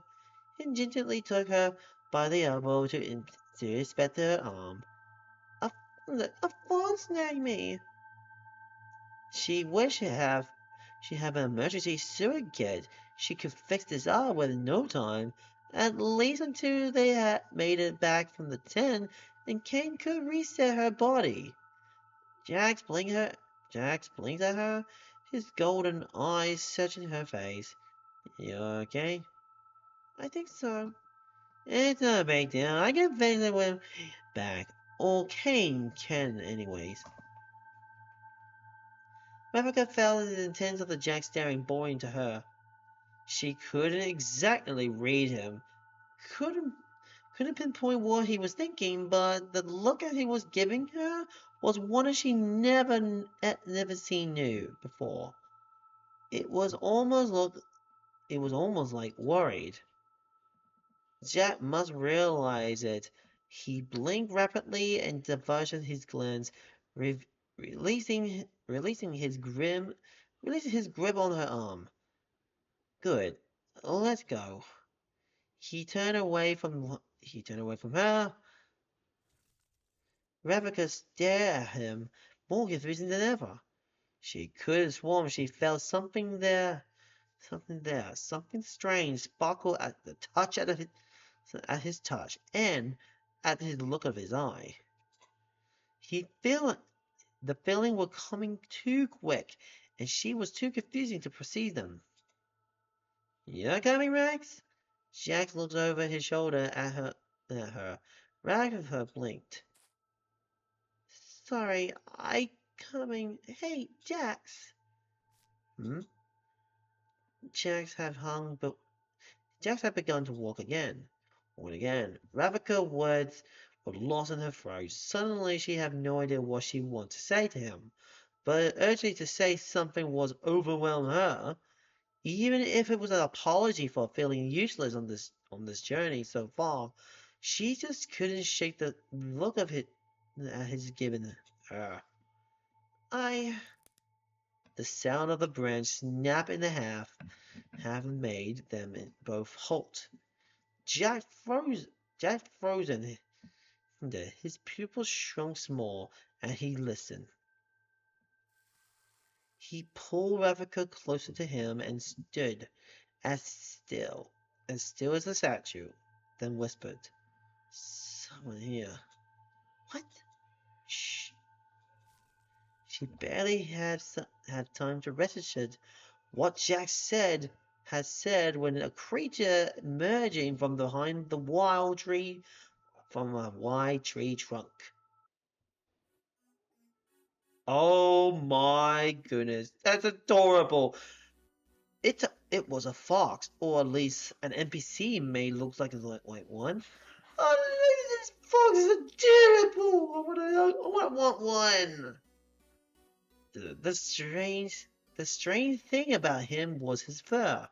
her by the elbow to inspect her arm. A, a fawn snagged me. She wished she had an emergency surrogate. She could fix this up within no time, at least until they had made it back from the tent and Kane could reset her body. Jax blinked at her, his golden eyes searching her face. You okay? I think so. It's not a big deal. I can fix it when back. Or Kane can anyways. Rebecca felt the intent of the Jack staring boring to her. She couldn't exactly read him, couldn't pinpoint what he was thinking, but the look that he was giving her was one that she never seen new before. It was almost like worried. Jack must realize it. He blinked rapidly and diverted his glance, re- releasing his grip on her arm. Good. Let's go. He turned away from her. Rebecca stared at him, more confused than ever. She could have sworn she felt something strange sparkle at his touch, and at his look of his eye. He feel the feeling was coming too quick, and she was too confusing to perceive them. "You're coming, Rex?" Jax looked over his shoulder at her. Ragatha blinked. "Sorry, I coming. Hey, Jax." Hmm? Jax had hung, but Jax had begun to walk again. Walk again. Ravika's words were lost in her throat. Suddenly she had no idea what she wanted to say to him. But urging to say something was overwhelming her. Even if it was an apology for feeling useless on this journey so far, she just couldn't shake the look of it that he's given her. I. The sound of the branch snap in half made them both halt. Jack froze. Jack frozen. His pupils shrunk small, and he listened. He pulled Ravika closer to him and stood as still as a statue, then whispered, "Someone here." What? Shh. She barely had time to register what Jack had said when a creature emerging from behind the wild tree from a wide tree trunk. Oh my goodness, that's adorable. It was a fox, or at least an NPC may look like a white one. Oh, this fox is adorable. I want one. The, the strange, the strange thing about him was his fur.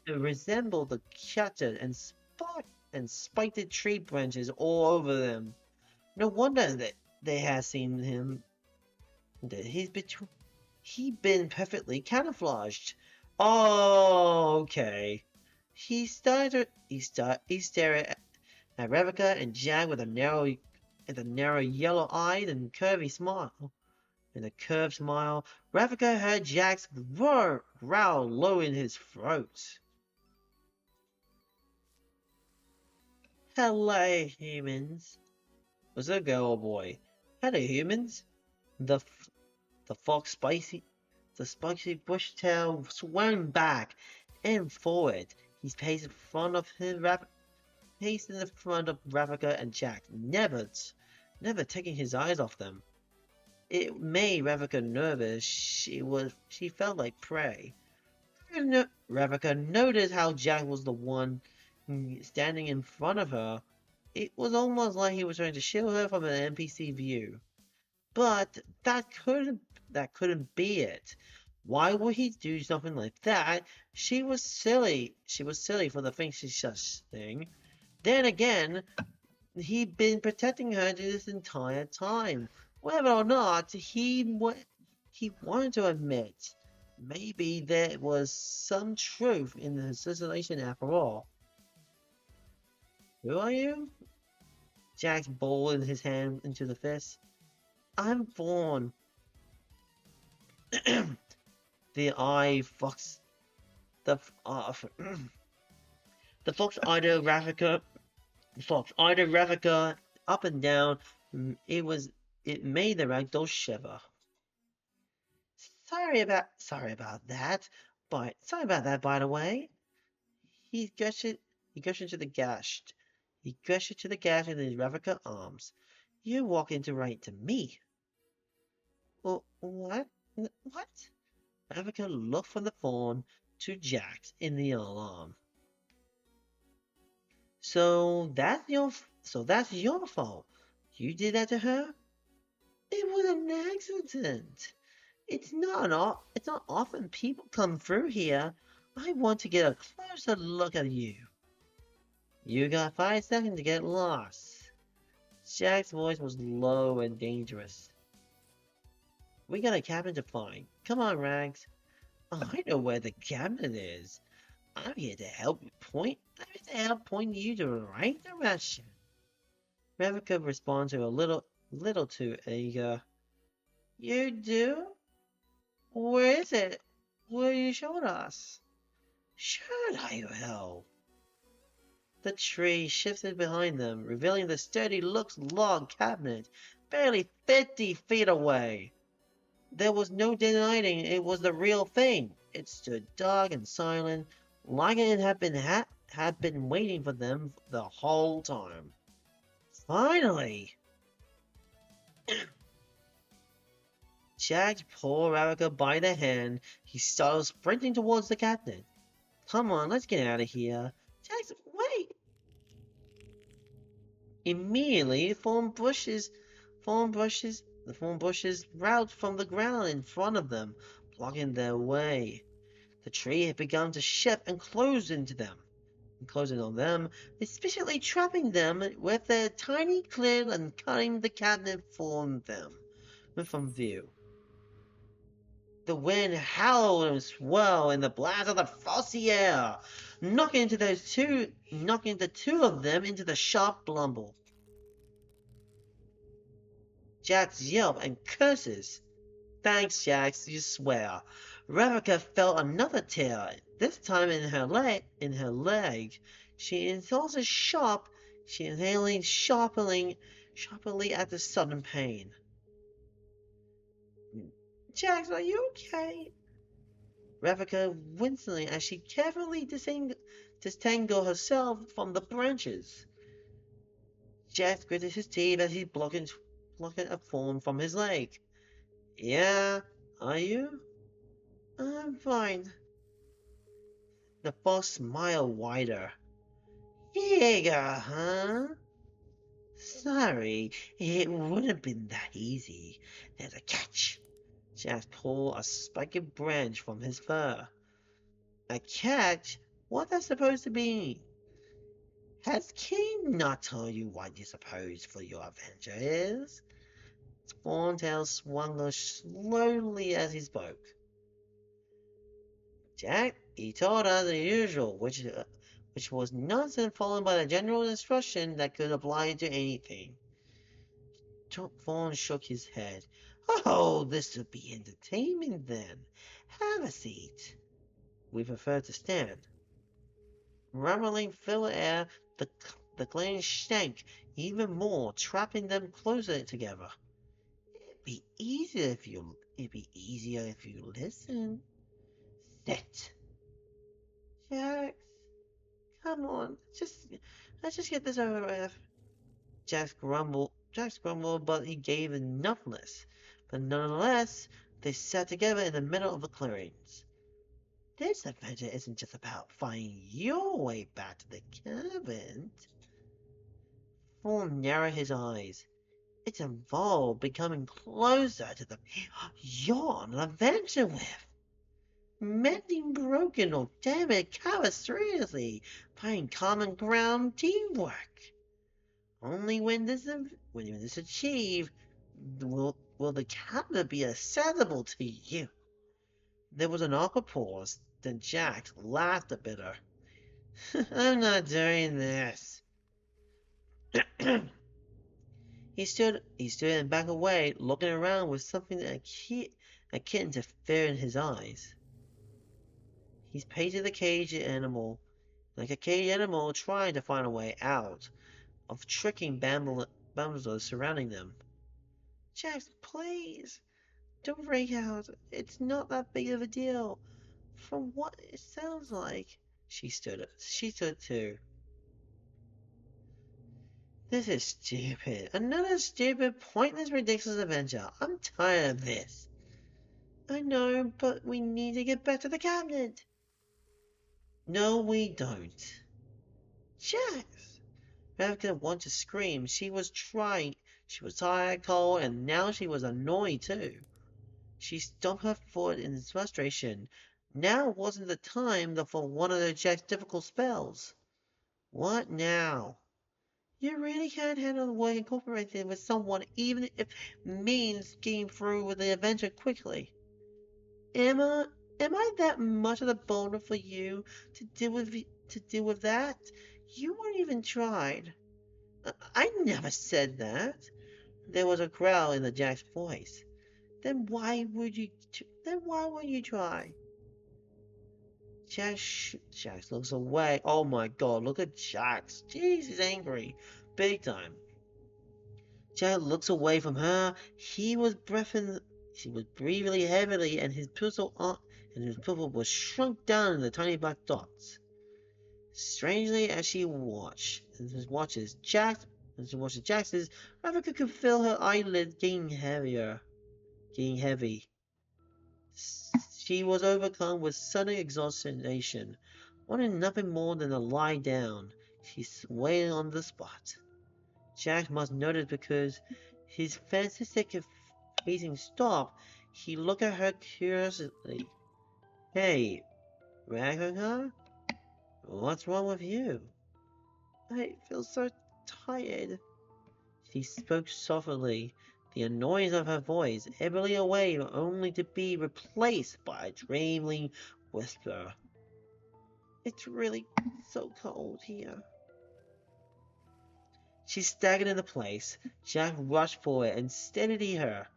It resembled the shattered and spiked tree branches all over them. No wonder that they had seen him. That he'd been perfectly camouflaged. Oh, okay. He stared at Rebecca and Jack with a narrow yellow eye and curvy smile. In a curved smile, Ravika heard Jack's growl low in his throat. "Hello, humans." Was it a girl or boy? "Hello, humans." The the fox spicy bush tail swung back and forward. He paced in the front of Ravika and Jack, never taking his eyes off them. It made Ravika nervous. She felt like prey. Ravika noticed how Jack was the one standing in front of her. It was almost like he was trying to shield her from an NPC view. But that couldn't be it. Why would he do something like that? She was silly. She was silly for the thing such thing. Then again, he'd been protecting her this entire time. Whether or not he wanted to admit, maybe there was some truth in the assassination after all. "Who are you?" Jack's balled his hand into the fist. "I'm Vaughn." The eye fox, the the fox eyed Ravika, up and down. It made the ragdoll shiver. Sorry about that. Sorry about that, by the way." He gushed. He gushed into the gash. He gushed into the gash in his Ravika arms. "You walk into right to me." "Well, what? What?" Ravika looked from the fawn to Jax in the alarm. So that's your fault. You did that to her?" "It was an accident. It's not often people come through here. I want to get a closer look at you." "You got 5 seconds to get lost." Jack's voice was low and dangerous. "We got a cabin to find. Come on, Rags." "Oh, I know where the cabin is. I'm here to help point you to the right direction." Ravika responded a little too eager. "You do? Where is it? Will you show us?" "Sure I will." The tree shifted behind them, revealing the sturdy log cabinet, barely 50 feet away. There was no denying it was the real thing. It stood dark and silent, like it had been waiting for them the whole time. Finally, Jack pulled Ravika by the hand. He started sprinting towards the captain. Come on, let's get out of here. Jack, wait! Immediately, the thorn bushes rout from the ground in front of them, blocking their way. The tree had begun to shift and close into them, and closing on them, especially trapping them with their tiny claws and cutting the captain from view. The wind howled and swirled in the blast of the frosty air, knocking the two of them into the sharp rumble. Jack's yelp and curses. Thanks, Jax, you swear. Rebecca felt another tear, this time in her leg. She inhaled sharply at the sudden pain. Jax, are you okay? Rebecca wincing as she carefully disentangled herself from the branches. Jax gritted his teeth as he blocking a thorn from his leg. Yeah, are you? I'm fine. The fox smiled wider. Jaeger, huh? Sorry, it wouldn't have been that easy. There's a catch. Jack pulled a spiky branch from his fur. A catch? What's that supposed to be? Has King not told you what you suppose for your adventure is? Thorntail swung slowly as he spoke. Jack, he told us the usual, which was nonsense followed by the general instruction that could apply to anything. Fawn shook his head. Oh, this would be entertainment then. Have a seat. We prefer to stand. Rumbling filled the air, the clan stank even more, trapping them closer together. It'd be easier if you listen. Sit. Jax, come on, let's just get this over with. Jax grumbled, but he gave enough less. But nonetheless, they sat together in the middle of the clearings. This adventure isn't just about finding your way back to the cabin. Thorn narrowed his eyes. It's involved becoming closer to the you're on an adventure with. Mending broken or damaged cowards seriously, finding common ground teamwork. Only when this is achieved will the captain be accessible to you. There was an awkward pause, then Jack laughed a bitter. I'm not doing this. He stood and backed away, looking around with something akin to fear in his eyes. He's painted the caged animal, like a caged animal trying to find a way out of tricking bamboozlers surrounding them. Jack, please, don't break out. It's not that big of a deal. From what it sounds like. She stood too. This is stupid. Another stupid, pointless, ridiculous adventure. I'm tired of this. I know, but we need to get back to the cabinet. No, we don't. Jax! Rebecca wanted to scream. She was trying. She was tired, cold, and now she was annoyed too. She stomped her foot in frustration. Now wasn't the time for one of Jack's difficult spells. What now? You really can't handle the work incorporated with someone even if it means getting through with the adventure quickly. Emma, am I that much of a boulder for you to deal with that? You weren't even tried. I never said that. There was a growl in the Jack's voice. Then why would you? Then why won't you try? Jax looks away. Oh my god, look at Jax. Jeez, he's angry. Big time. Jack looks away from her. He was breathing heavily, and and his pupil was shrunk down into tiny black dots. Strangely, as she watches Jax's, Ravika could feel her eyelids getting heavy. She was overcome with sudden exhaustion, wanting nothing more than to lie down. She swayed on the spot. Jax must notice because his fantastic pacing stopped. He looked at her curiously. Hey, Ravika? What's wrong with you? I feel so tired. She spoke softly, the annoyance of her voice ebbing away only to be replaced by a trembling whisper. It's really so cold here. She staggered into place. Jack rushed forward and steadied her.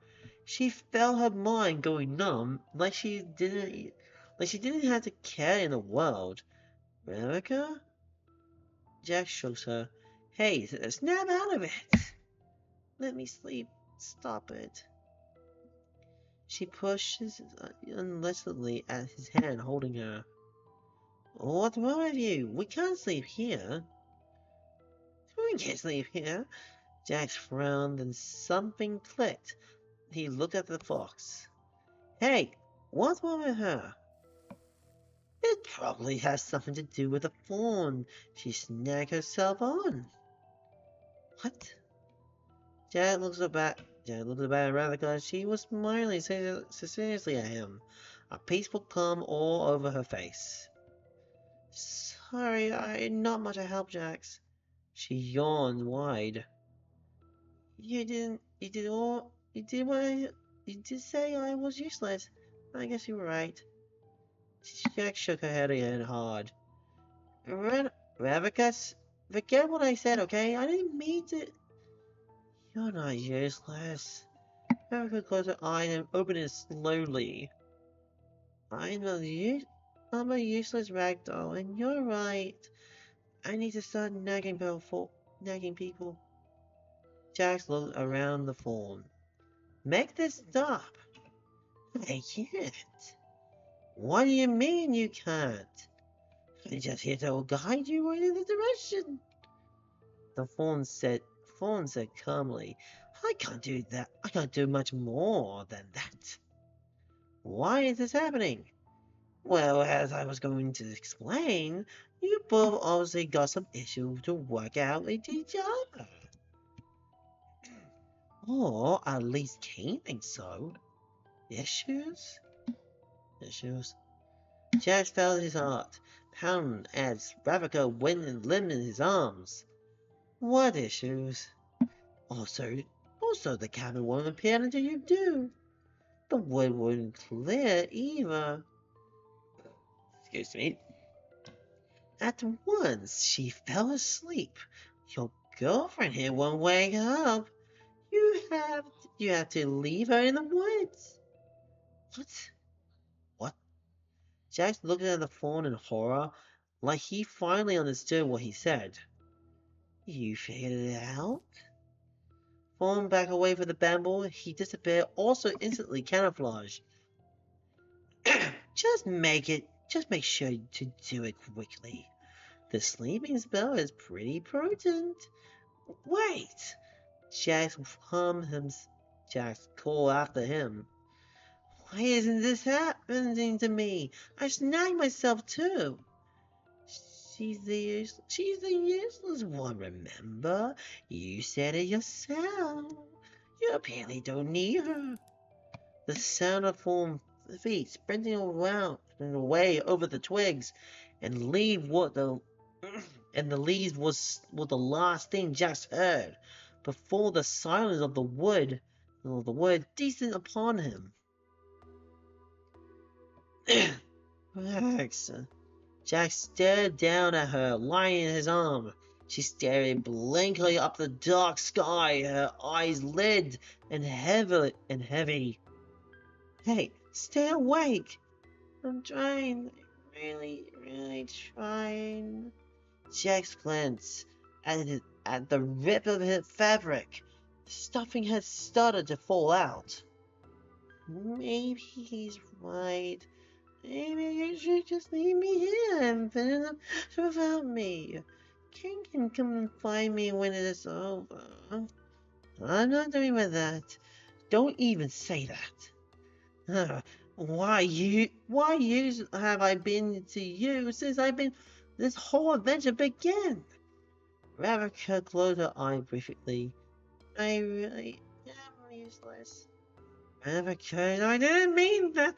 She felt her mind going numb, like she didn't have to care in the world. Rebecca? Jack shook her. Hey, snap out of it! Let me sleep. Stop it. She pushes unrelentingly at his hand, holding her. What's wrong with you? We can't sleep here. We can't sleep here. Jax frowned and something clicked. He looked at the fox. Hey, what's wrong with her? It probably has something to do with the fawn she snagged herself on. What? Jack looked about Radhika. She was smiling seriously at him, a peaceful calm all over her face. Sorry, not much of help, Jax. She yawned wide. You did say I was useless. I guess you were right. Jax shook her head again hard. Ravicus, forget what I said, okay? I didn't mean to. You're not useless. Ravika closed her eyes and opened it slowly. I'm a useless ragdoll, and you're right. I need to start nagging people. Jax looked around the phone. Make this stop. I can't. What do you mean you can't? I'm just here to guide you right in the direction. The phone said calmly, I can't do that. I can't do much more than that. Why is this happening? Well, as I was going to explain, you both obviously got some issues to work out with each other. Or at least Kane thinks so. Issues? Issues? Jax felt his heart pound as Ravika went and limited his arms. What issues? Also the cabin won't appear until you do. The wood wouldn't clear either. Excuse me. At once she fell asleep. Your girlfriend here won't wake up. You have to leave her in the woods. What? What? Jax looked at the phone in horror, like he finally understood what he said. You figured it out? Falling back away from the bamboo, he disappeared, also instantly camouflaged. Just make sure to do it quickly. The sleeping spell is pretty potent. Wait! Jax called after him. Why isn't this happening to me? I snagged myself too. She's the useless one, remember? You said it yourself. You apparently don't need her. The sound of form feet sprinting around and away over the twigs and the leaves was the last thing Jax heard before the silence of the wood descended upon him. Relax. Jack stared down at her, lying in his arm. She stared blankly up the dark sky, her eyes lit and heavy. Hey, stay awake! I'm trying. Really trying. Jax glanced at the rip of his fabric. The stuffing had started to fall out. Maybe he's right. Maybe you should just leave me here and finish up without me. King can come and find me when it is over. I'm not doing with that. Don't even say that. Why years have I been to you since I've been this whole adventure began? Ravika closed her eye briefly. I really am useless. Ravika, I didn't mean that.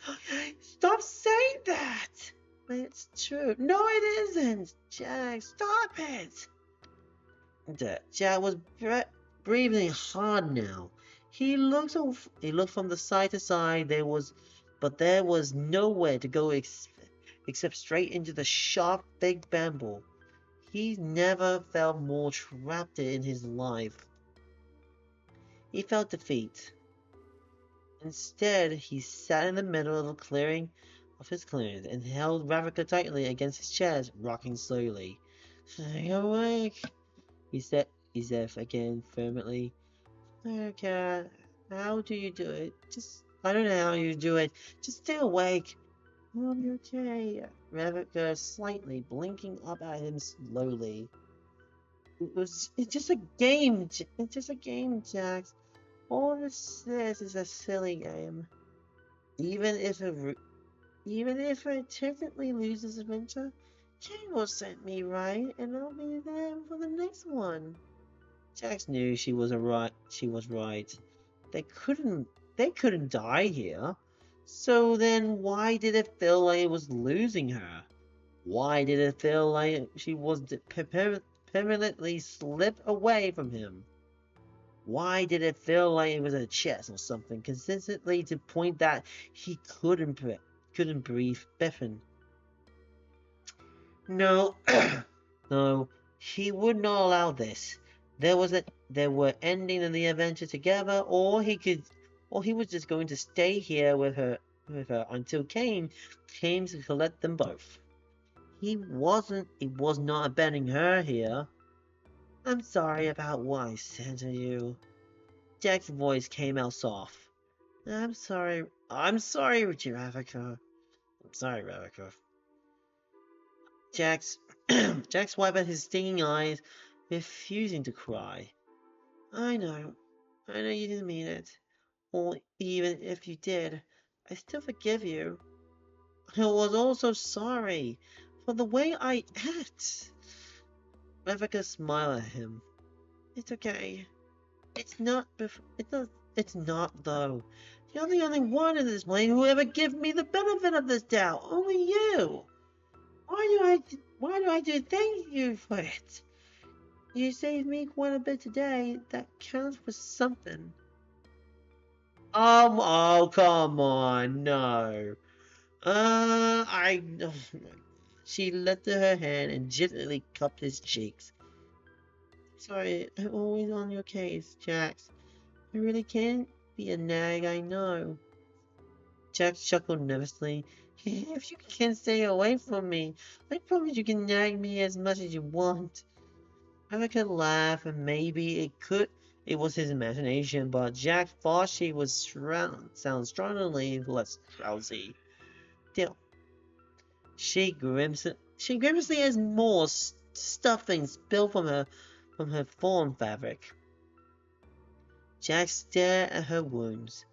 Stop saying that. It's true. No, it isn't. Jack, stop it. Jack was breathing hard now. He looked from the side to side. But there was nowhere to go except straight into the sharp, big bamboo. He never felt more trapped in his life. He felt defeat. Instead, he sat in the middle of his clearing and held Ravika tightly against his chest, rocking slowly. Stay awake, he said again firmly. Okay, how do you do it? I don't know how you do it. Just stay awake. I'll be okay. Ravika slightly blinking up at him slowly. It's just a game. It's just a game, Jax. All this is a silly game. Even if it, even if I technically lose this adventure, Jane will set me right, and I'll be there for the next one. Jax knew she was right. They couldn't they couldn't die here. So then why did it feel like it was losing her? Why did it feel like she was permanently slip away from him? Why did it feel like it was a chest or something consistently to point that he couldn't breathe Biffin? No, no, he would not allow this. There were ending in the adventure together, or he was just going to stay here with her until Kane came to collect them both. He was not abandoning her here. I'm sorry about what I said to you. Jack's voice came out soft. I'm sorry, Richie Ravika. I'm sorry, Ravika. Jack's Jack's wiped at his stinging eyes, refusing to cry. I know. I know you didn't mean it. Or even if you did, I still forgive you. I was also sorry for the way I act. Ravika smiled at him. It's okay. It's not though. You're the only one in this plane who ever give me the benefit of this doubt. Only you. Why do I do thank you for it? You saved me quite a bit today. That counts for something. Oh, come on, no. I. Oh she lifted her hand and gently cupped his cheeks. Sorry, I'm always on your case, Jax. I really can't be a nag, I know. Jax chuckled nervously. If you can stay away from me, I promise you can nag me as much as you want. I could laugh, and it was his imagination, but Jack thought she would sound strongly less drowsy. Still, she grimaced as more stuffing spilled from her fawn fabric. Jack stared at her wounds.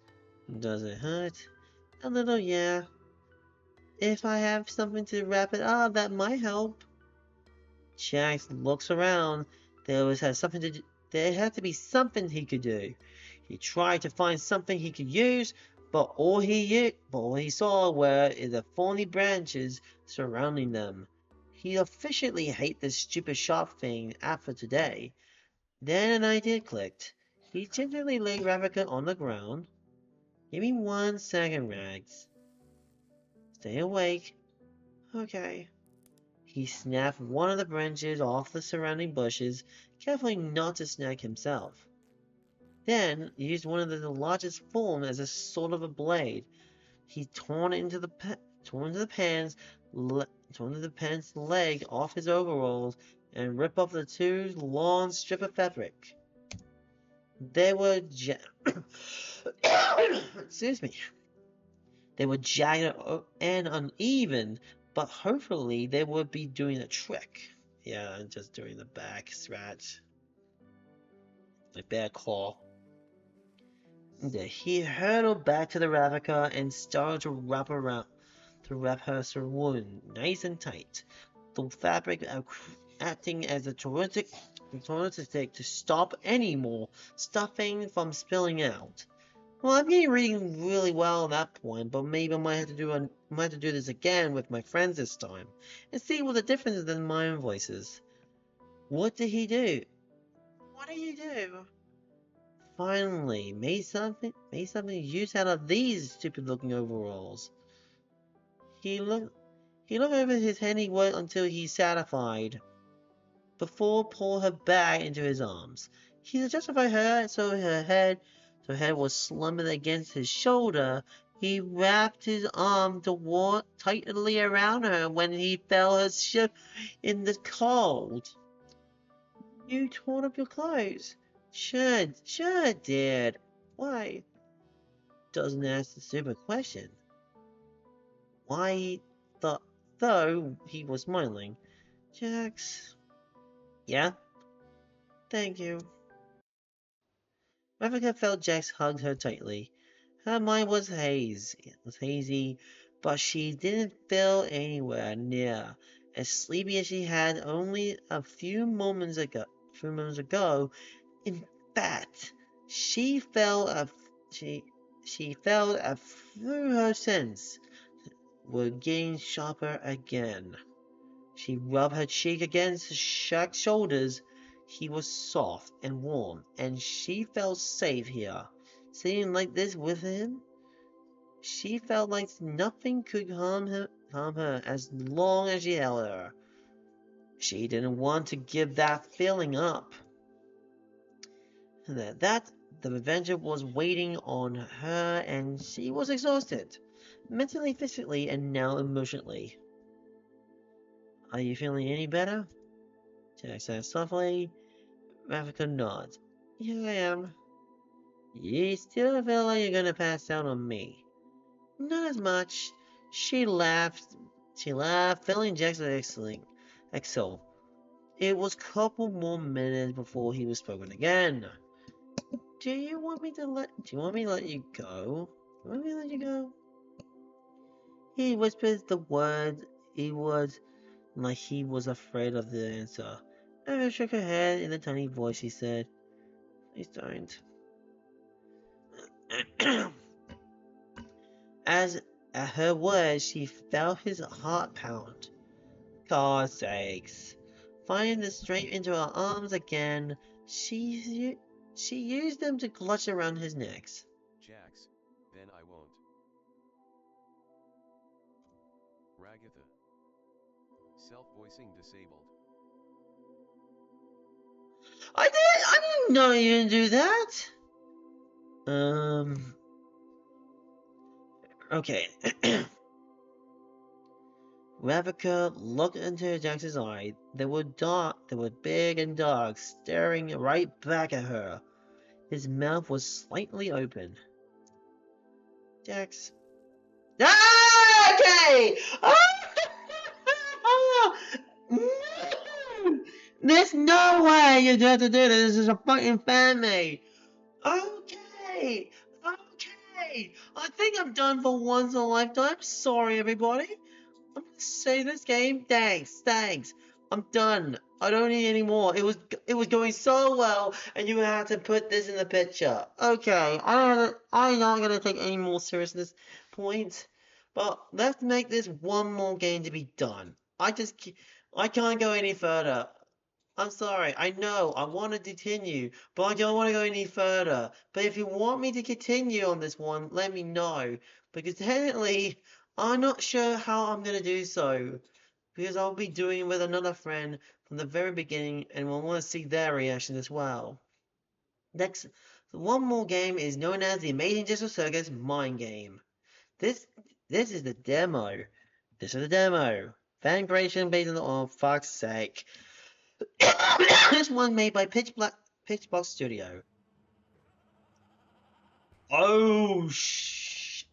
Does it hurt? A little, yeah. If I have something to wrap it up, that might help. Jack looks around. There had to be something he could do. He tried to find something he could use, but all he saw were the thorny branches surrounding them. He officially hated this stupid sharp thing after today. Then an idea clicked. He gingerly laid Ravika on the ground. Give me 1 second, Rags. Stay awake. Okay. He snapped one of the branches off the surrounding bushes, carefully not to snag himself. Then used one of the largest form as a sort of a blade. He torn into the pant's leg off his overalls and ripped off the two long strip of fabric. They were excuse me. They were jagged and uneven, but hopefully they would be doing a trick. Yeah, I'm just doing the back scratch. My bear claw. He hurtled back to the Ravnica and started to wrap her wound nice and tight. The fabric acting as a terrific to stop any more stuffing from spilling out. Well, I'm getting reading really well at that point, but maybe I might have to do this again with my friends this time and see what the difference is in my own voices. What did he do? What did he do? Finally, made something use out of these stupid-looking overalls. He looked over his handiwork until he's satisfied, before pull her back into his arms. He justified her so her head was slumped against his shoulder. He wrapped his arm tightly around her when he felt her shiver in the cold. You torn up your clothes? Sure it did. Why? Doesn't ask the stupid question. Why he thought, though he was smiling. Jax. Yeah? Thank you. Ravnica felt Jax hugged her tightly. Her mind was hazy, but she didn't feel anywhere near as sleepy as she had only a few moments ago. In fact, she felt through her sense were getting sharper again. She rubbed her cheek against Shaq's shoulders. He was soft and warm, and she felt safe here. Sitting like this with him, she felt like nothing could harm her as long as she held her. She didn't want to give that feeling up. That the adventure was waiting on her, and she was exhausted, mentally, physically, and now emotionally. Are you feeling any better? Jack said softly. Ravnica nods. Yeah, I am. You still feel like you're gonna pass out on me? Not as much. She laughed. Feeling Jack's exhale. It was a couple more minutes before he was spoken again. Do you want me to let you go? Do you want me to let you go? He whispered the words. He was like he was afraid of the answer. Ava shook her head in a tiny voice. She said, "Please don't." As at her words, she felt his heart pound. God's sakes. Finding the strength into her arms again, she used them to clutch around his neck. Jax, then I won't. Ragatha. Self-voicing disabled. I didn't know you didn't do that. Okay. Ravnica looked into Jax's eyes. They were big and dark, staring right back at her. His mouth was slightly open. Jax. Ah, okay! No! There's no way you have to do this. This is a fucking fan made. Okay! Okay! I think I'm done for once in a lifetime. Sorry, everybody. I'm gonna save this game. Thanks. I'm done. I don't need any more. It was going so well, and you had to put this in the picture. Okay, I'm not gonna take any more seriousness points, but let's make this one more game to be done. I can't go any further. I'm sorry. I know I want to continue, but I don't want to go any further. But if you want me to continue on this one, let me know, because technically, I'm not sure how I'm gonna do so, because I'll be doing it with another friend from the very beginning, and we'll want to see their reaction as well. Next, one more game is known as the Amazing Digital Circus Mind Game. This this is the demo. This is the demo. Fan creation based on fuck's sake. This one made by Pitchbox Studio. Oh shit!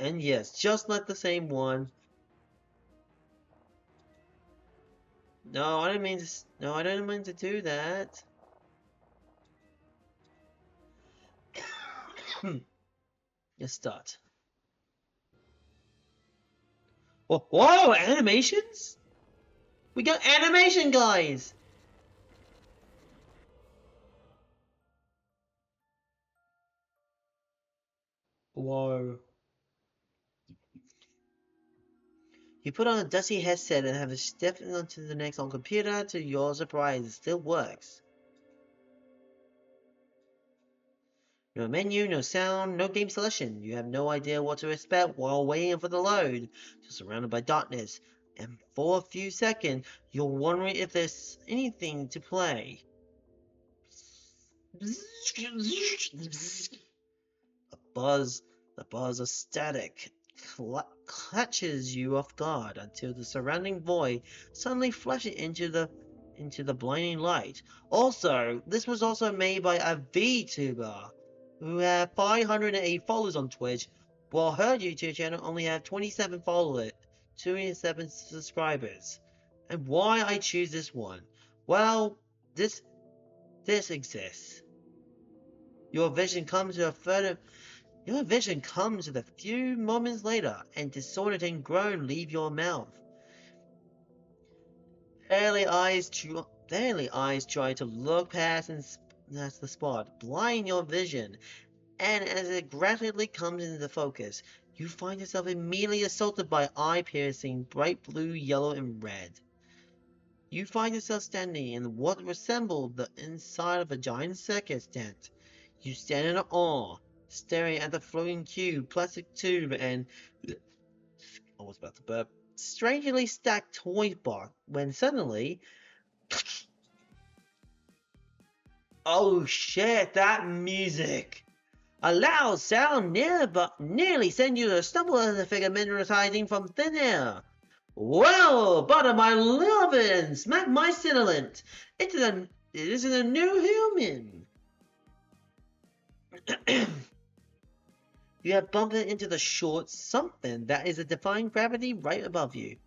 And yes, just like the same one. No, I didn't mean to. No, I didn't mean to do that. Let's start. Oh, whoa! Animations? We got animation, guys. Whoa. You put on a dusty headset and have to step onto the next on computer. To your surprise, it still works. No menu, no sound, no game selection. You have no idea what to expect while waiting for the load. You're surrounded by darkness, and for a few seconds, you're wondering if there's anything to play. The buzz of static catches you off guard until the surrounding void suddenly flashes into the blinding light. Also, this was also made by a VTuber who had 508 followers on Twitch, while her YouTube channel only had 27 followers, 27 subscribers. And why I choose this one? Well, this exists. Your vision comes to a few moments later, and disorienting groan leave your mouth. Barely eyes try to look past the spot, blind your vision, and as it gradually comes into focus, you find yourself immediately assaulted by eye-piercing bright blue, yellow, and red. You find yourself standing in what resembled the inside of a giant circus tent. You stand in awe, staring at the floating cube, plastic tube, and I was about to burp. Strangely stacked toy box when suddenly, oh shit, that music! A loud sound nearly sent you to stumble as a figure materializing from thin air. Well, butter my lovin', smack my settlement. It isn't a new human. You have bumped into the short something that is a defying gravity right above you.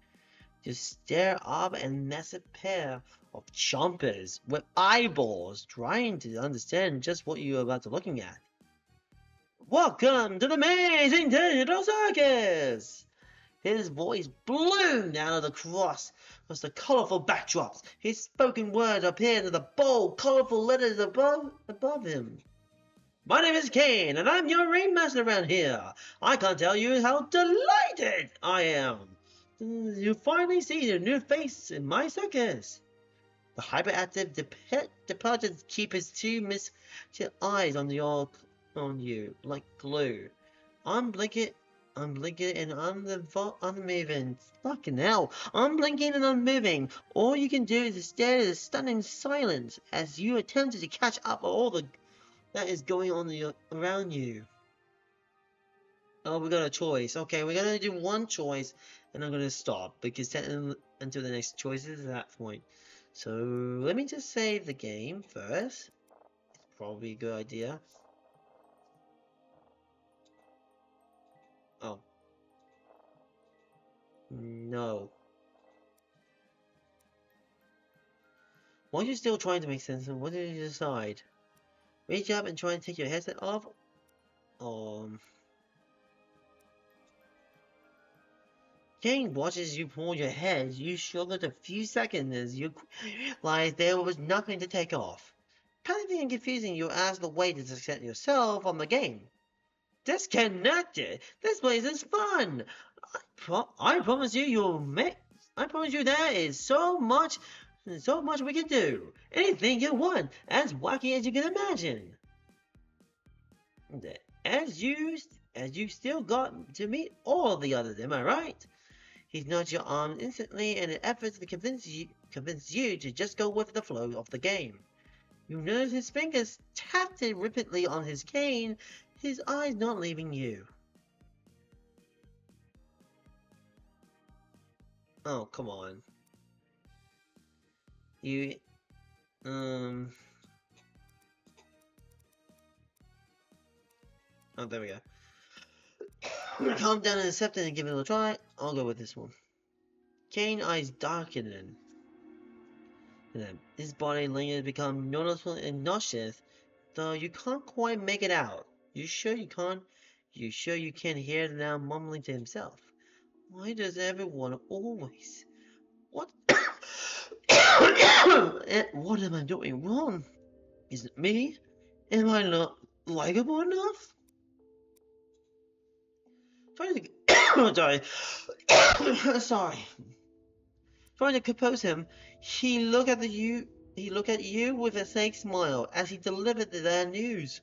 You stare up at a massive pair of chompers with eyeballs, trying to understand just what you are about to looking at. Welcome to the amazing digital circus! His voice bloomed out of the cross across the colorful backdrops. His spoken words appeared in the bold, colorful letters above him. My name is Kane, and I'm your ringmaster around here. I can't tell you how delighted I am. You finally see a new face in my circus. The hyperactive departed keep his two eyes on you like glue. I'm blinking and unmoving. Fucking hell. I'm blinking and unmoving. All you can do is stare in stunning silence as you attempt to catch up with all that is going on around you. Oh, we got a choice. Okay, we're gonna do one choice, and I'm gonna stop because until the next choice is at that point. So let me just save the game first. It's probably a good idea. Oh. No. Why are you still trying to make sense of what did you decide? Reach up and try and take your headset off? Kane watches you pull your head. You struggled a few seconds as you realized there was nothing to take off. Panicking and confusing, you ask the way to disconnect yourself from the game. Disconnected? This place is fun! I promise you there is so much we can do. Anything you want, as wacky as you can imagine. As you still got to meet all the others, am I right? He nods your arm instantly in an effort to convince you to just go with the flow of the game. You notice his fingers tapped repeatedly on his cane, his eyes not leaving you. Oh, come on. Oh, there we go. Calm down and accept it and give it a try. I'll go with this one. Kane eyes darkening. His body language become noticeable and nauseous, though you can't quite make it out. You sure you can't? You sure you can't hear it now mumbling to himself? Why does everyone always... What? What am I doing wrong? Is it me? Am I not likable enough? Trying to... Sorry. Trying to compose him, he looked at you with a fake smile as he delivered the news.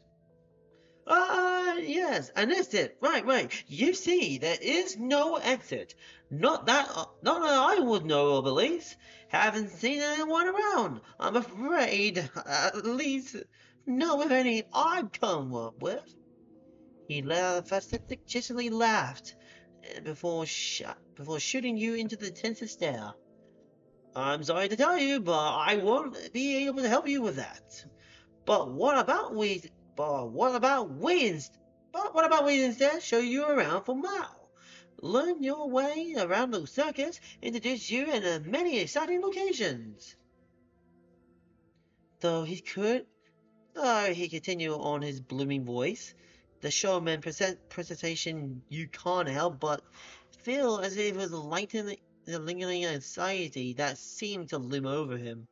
Yes, and that's it. Right. You see, there is no exit. Not that I would know of, at least. Haven't seen anyone around. I'm afraid, at least, not with any I've come up with. He let out a fictitiously laughed before shooting you into the intense stare. I'm sorry to tell you, but I won't be able to help you with that. But what about we? What about we instead show you around for Mao? Learn your way around the circus, introduce you in many exciting locations. Though he continued on his blooming voice. The showman presentation you can't help but feel as if it was lightening the lingering anxiety that seemed to loom over him.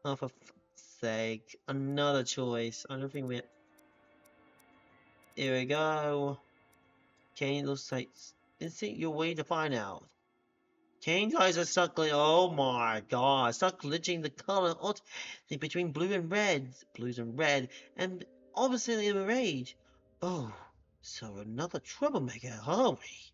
Oh, for fuck's sake. Another choice. I don't think we... Here we go. Kane looks like... Instinct your way to find out. Kane's eyes are stuck oh my god. Stuck glitching the color alternating between blues and red, and obviously in a rage. Oh, so another troublemaker, are we?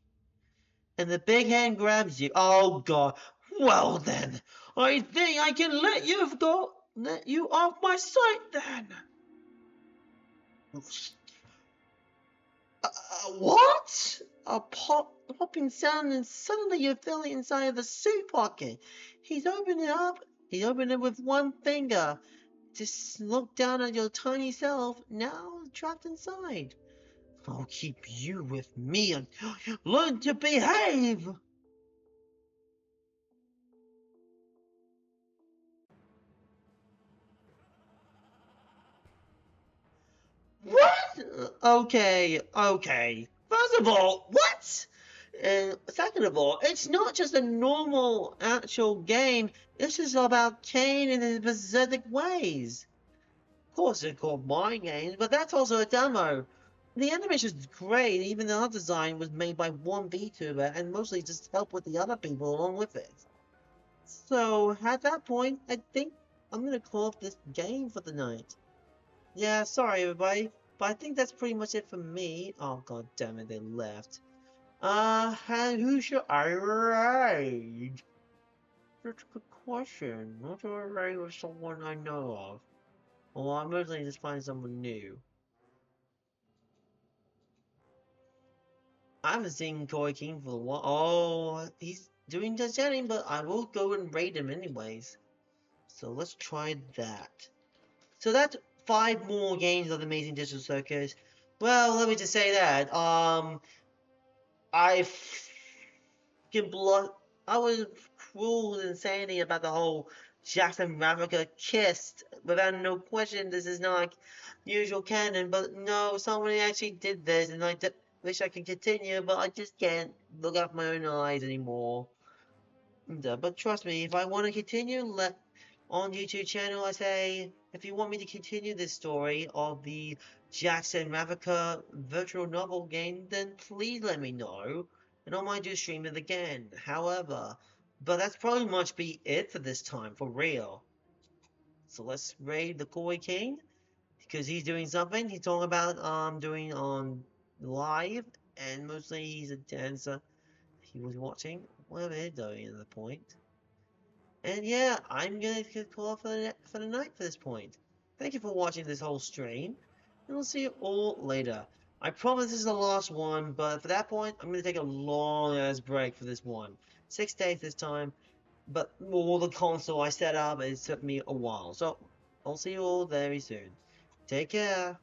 And the big hand grabs you. Oh god. Well then, I think I can let you off my sight then. What? A popping sound, and suddenly you feel it inside of the suit pocket. He's opened it up. He opened it with one finger. Just look down at your tiny self, now trapped inside. I'll keep you with me until you learn to behave. What? Okay. First of all, what? And second of all, it's not just a normal actual game. This is about Kane and his pathetic ways. Of course, it's called Mind Games, but that's also a demo. The animation is great, even the art design was made by one VTuber and mostly just helped with the other people along with it. So, at that point, I think I'm gonna call off this game for the night. Yeah, sorry everybody, but I think that's pretty much it for me. Oh god damn it, they left. And who should I raid? That's a good question. Not to raid with someone I know of. Well, I'm mostly just find someone new. I haven't seen Koi King for a while. Oh, he's doing just chatting, but I will go and raid him anyways. So let's try that. So that's 5 more games of the Amazing Digital Circus. Well, let me just say that. I was cruel and insanity about the whole Jackson Ravnica kissed. Without no question, this is not usual canon, but no, someone actually did this, and I wish I could continue, but I just can't look out my own eyes anymore. But trust me, if I want to continue, on YouTube channel, I say, if you want me to continue this story of the Jackson Ravnica virtual novel game, then please let me know, and I might do stream it again. However, but that's probably much be it for this time, for real. So let's raid the Koi King, because he's doing something. He's talking about doing on live, and mostly he's a dancer. He was watching. What are they doing at the point? And yeah, I'm gonna call for the night for this point. Thank you for watching this whole stream, and we'll see you all later. I promise this is the last one, but for that point, I'm gonna take a long ass break for this one. 6 days this time, but all the console I set up, it took me a while. So, I'll see you all very soon. Take care.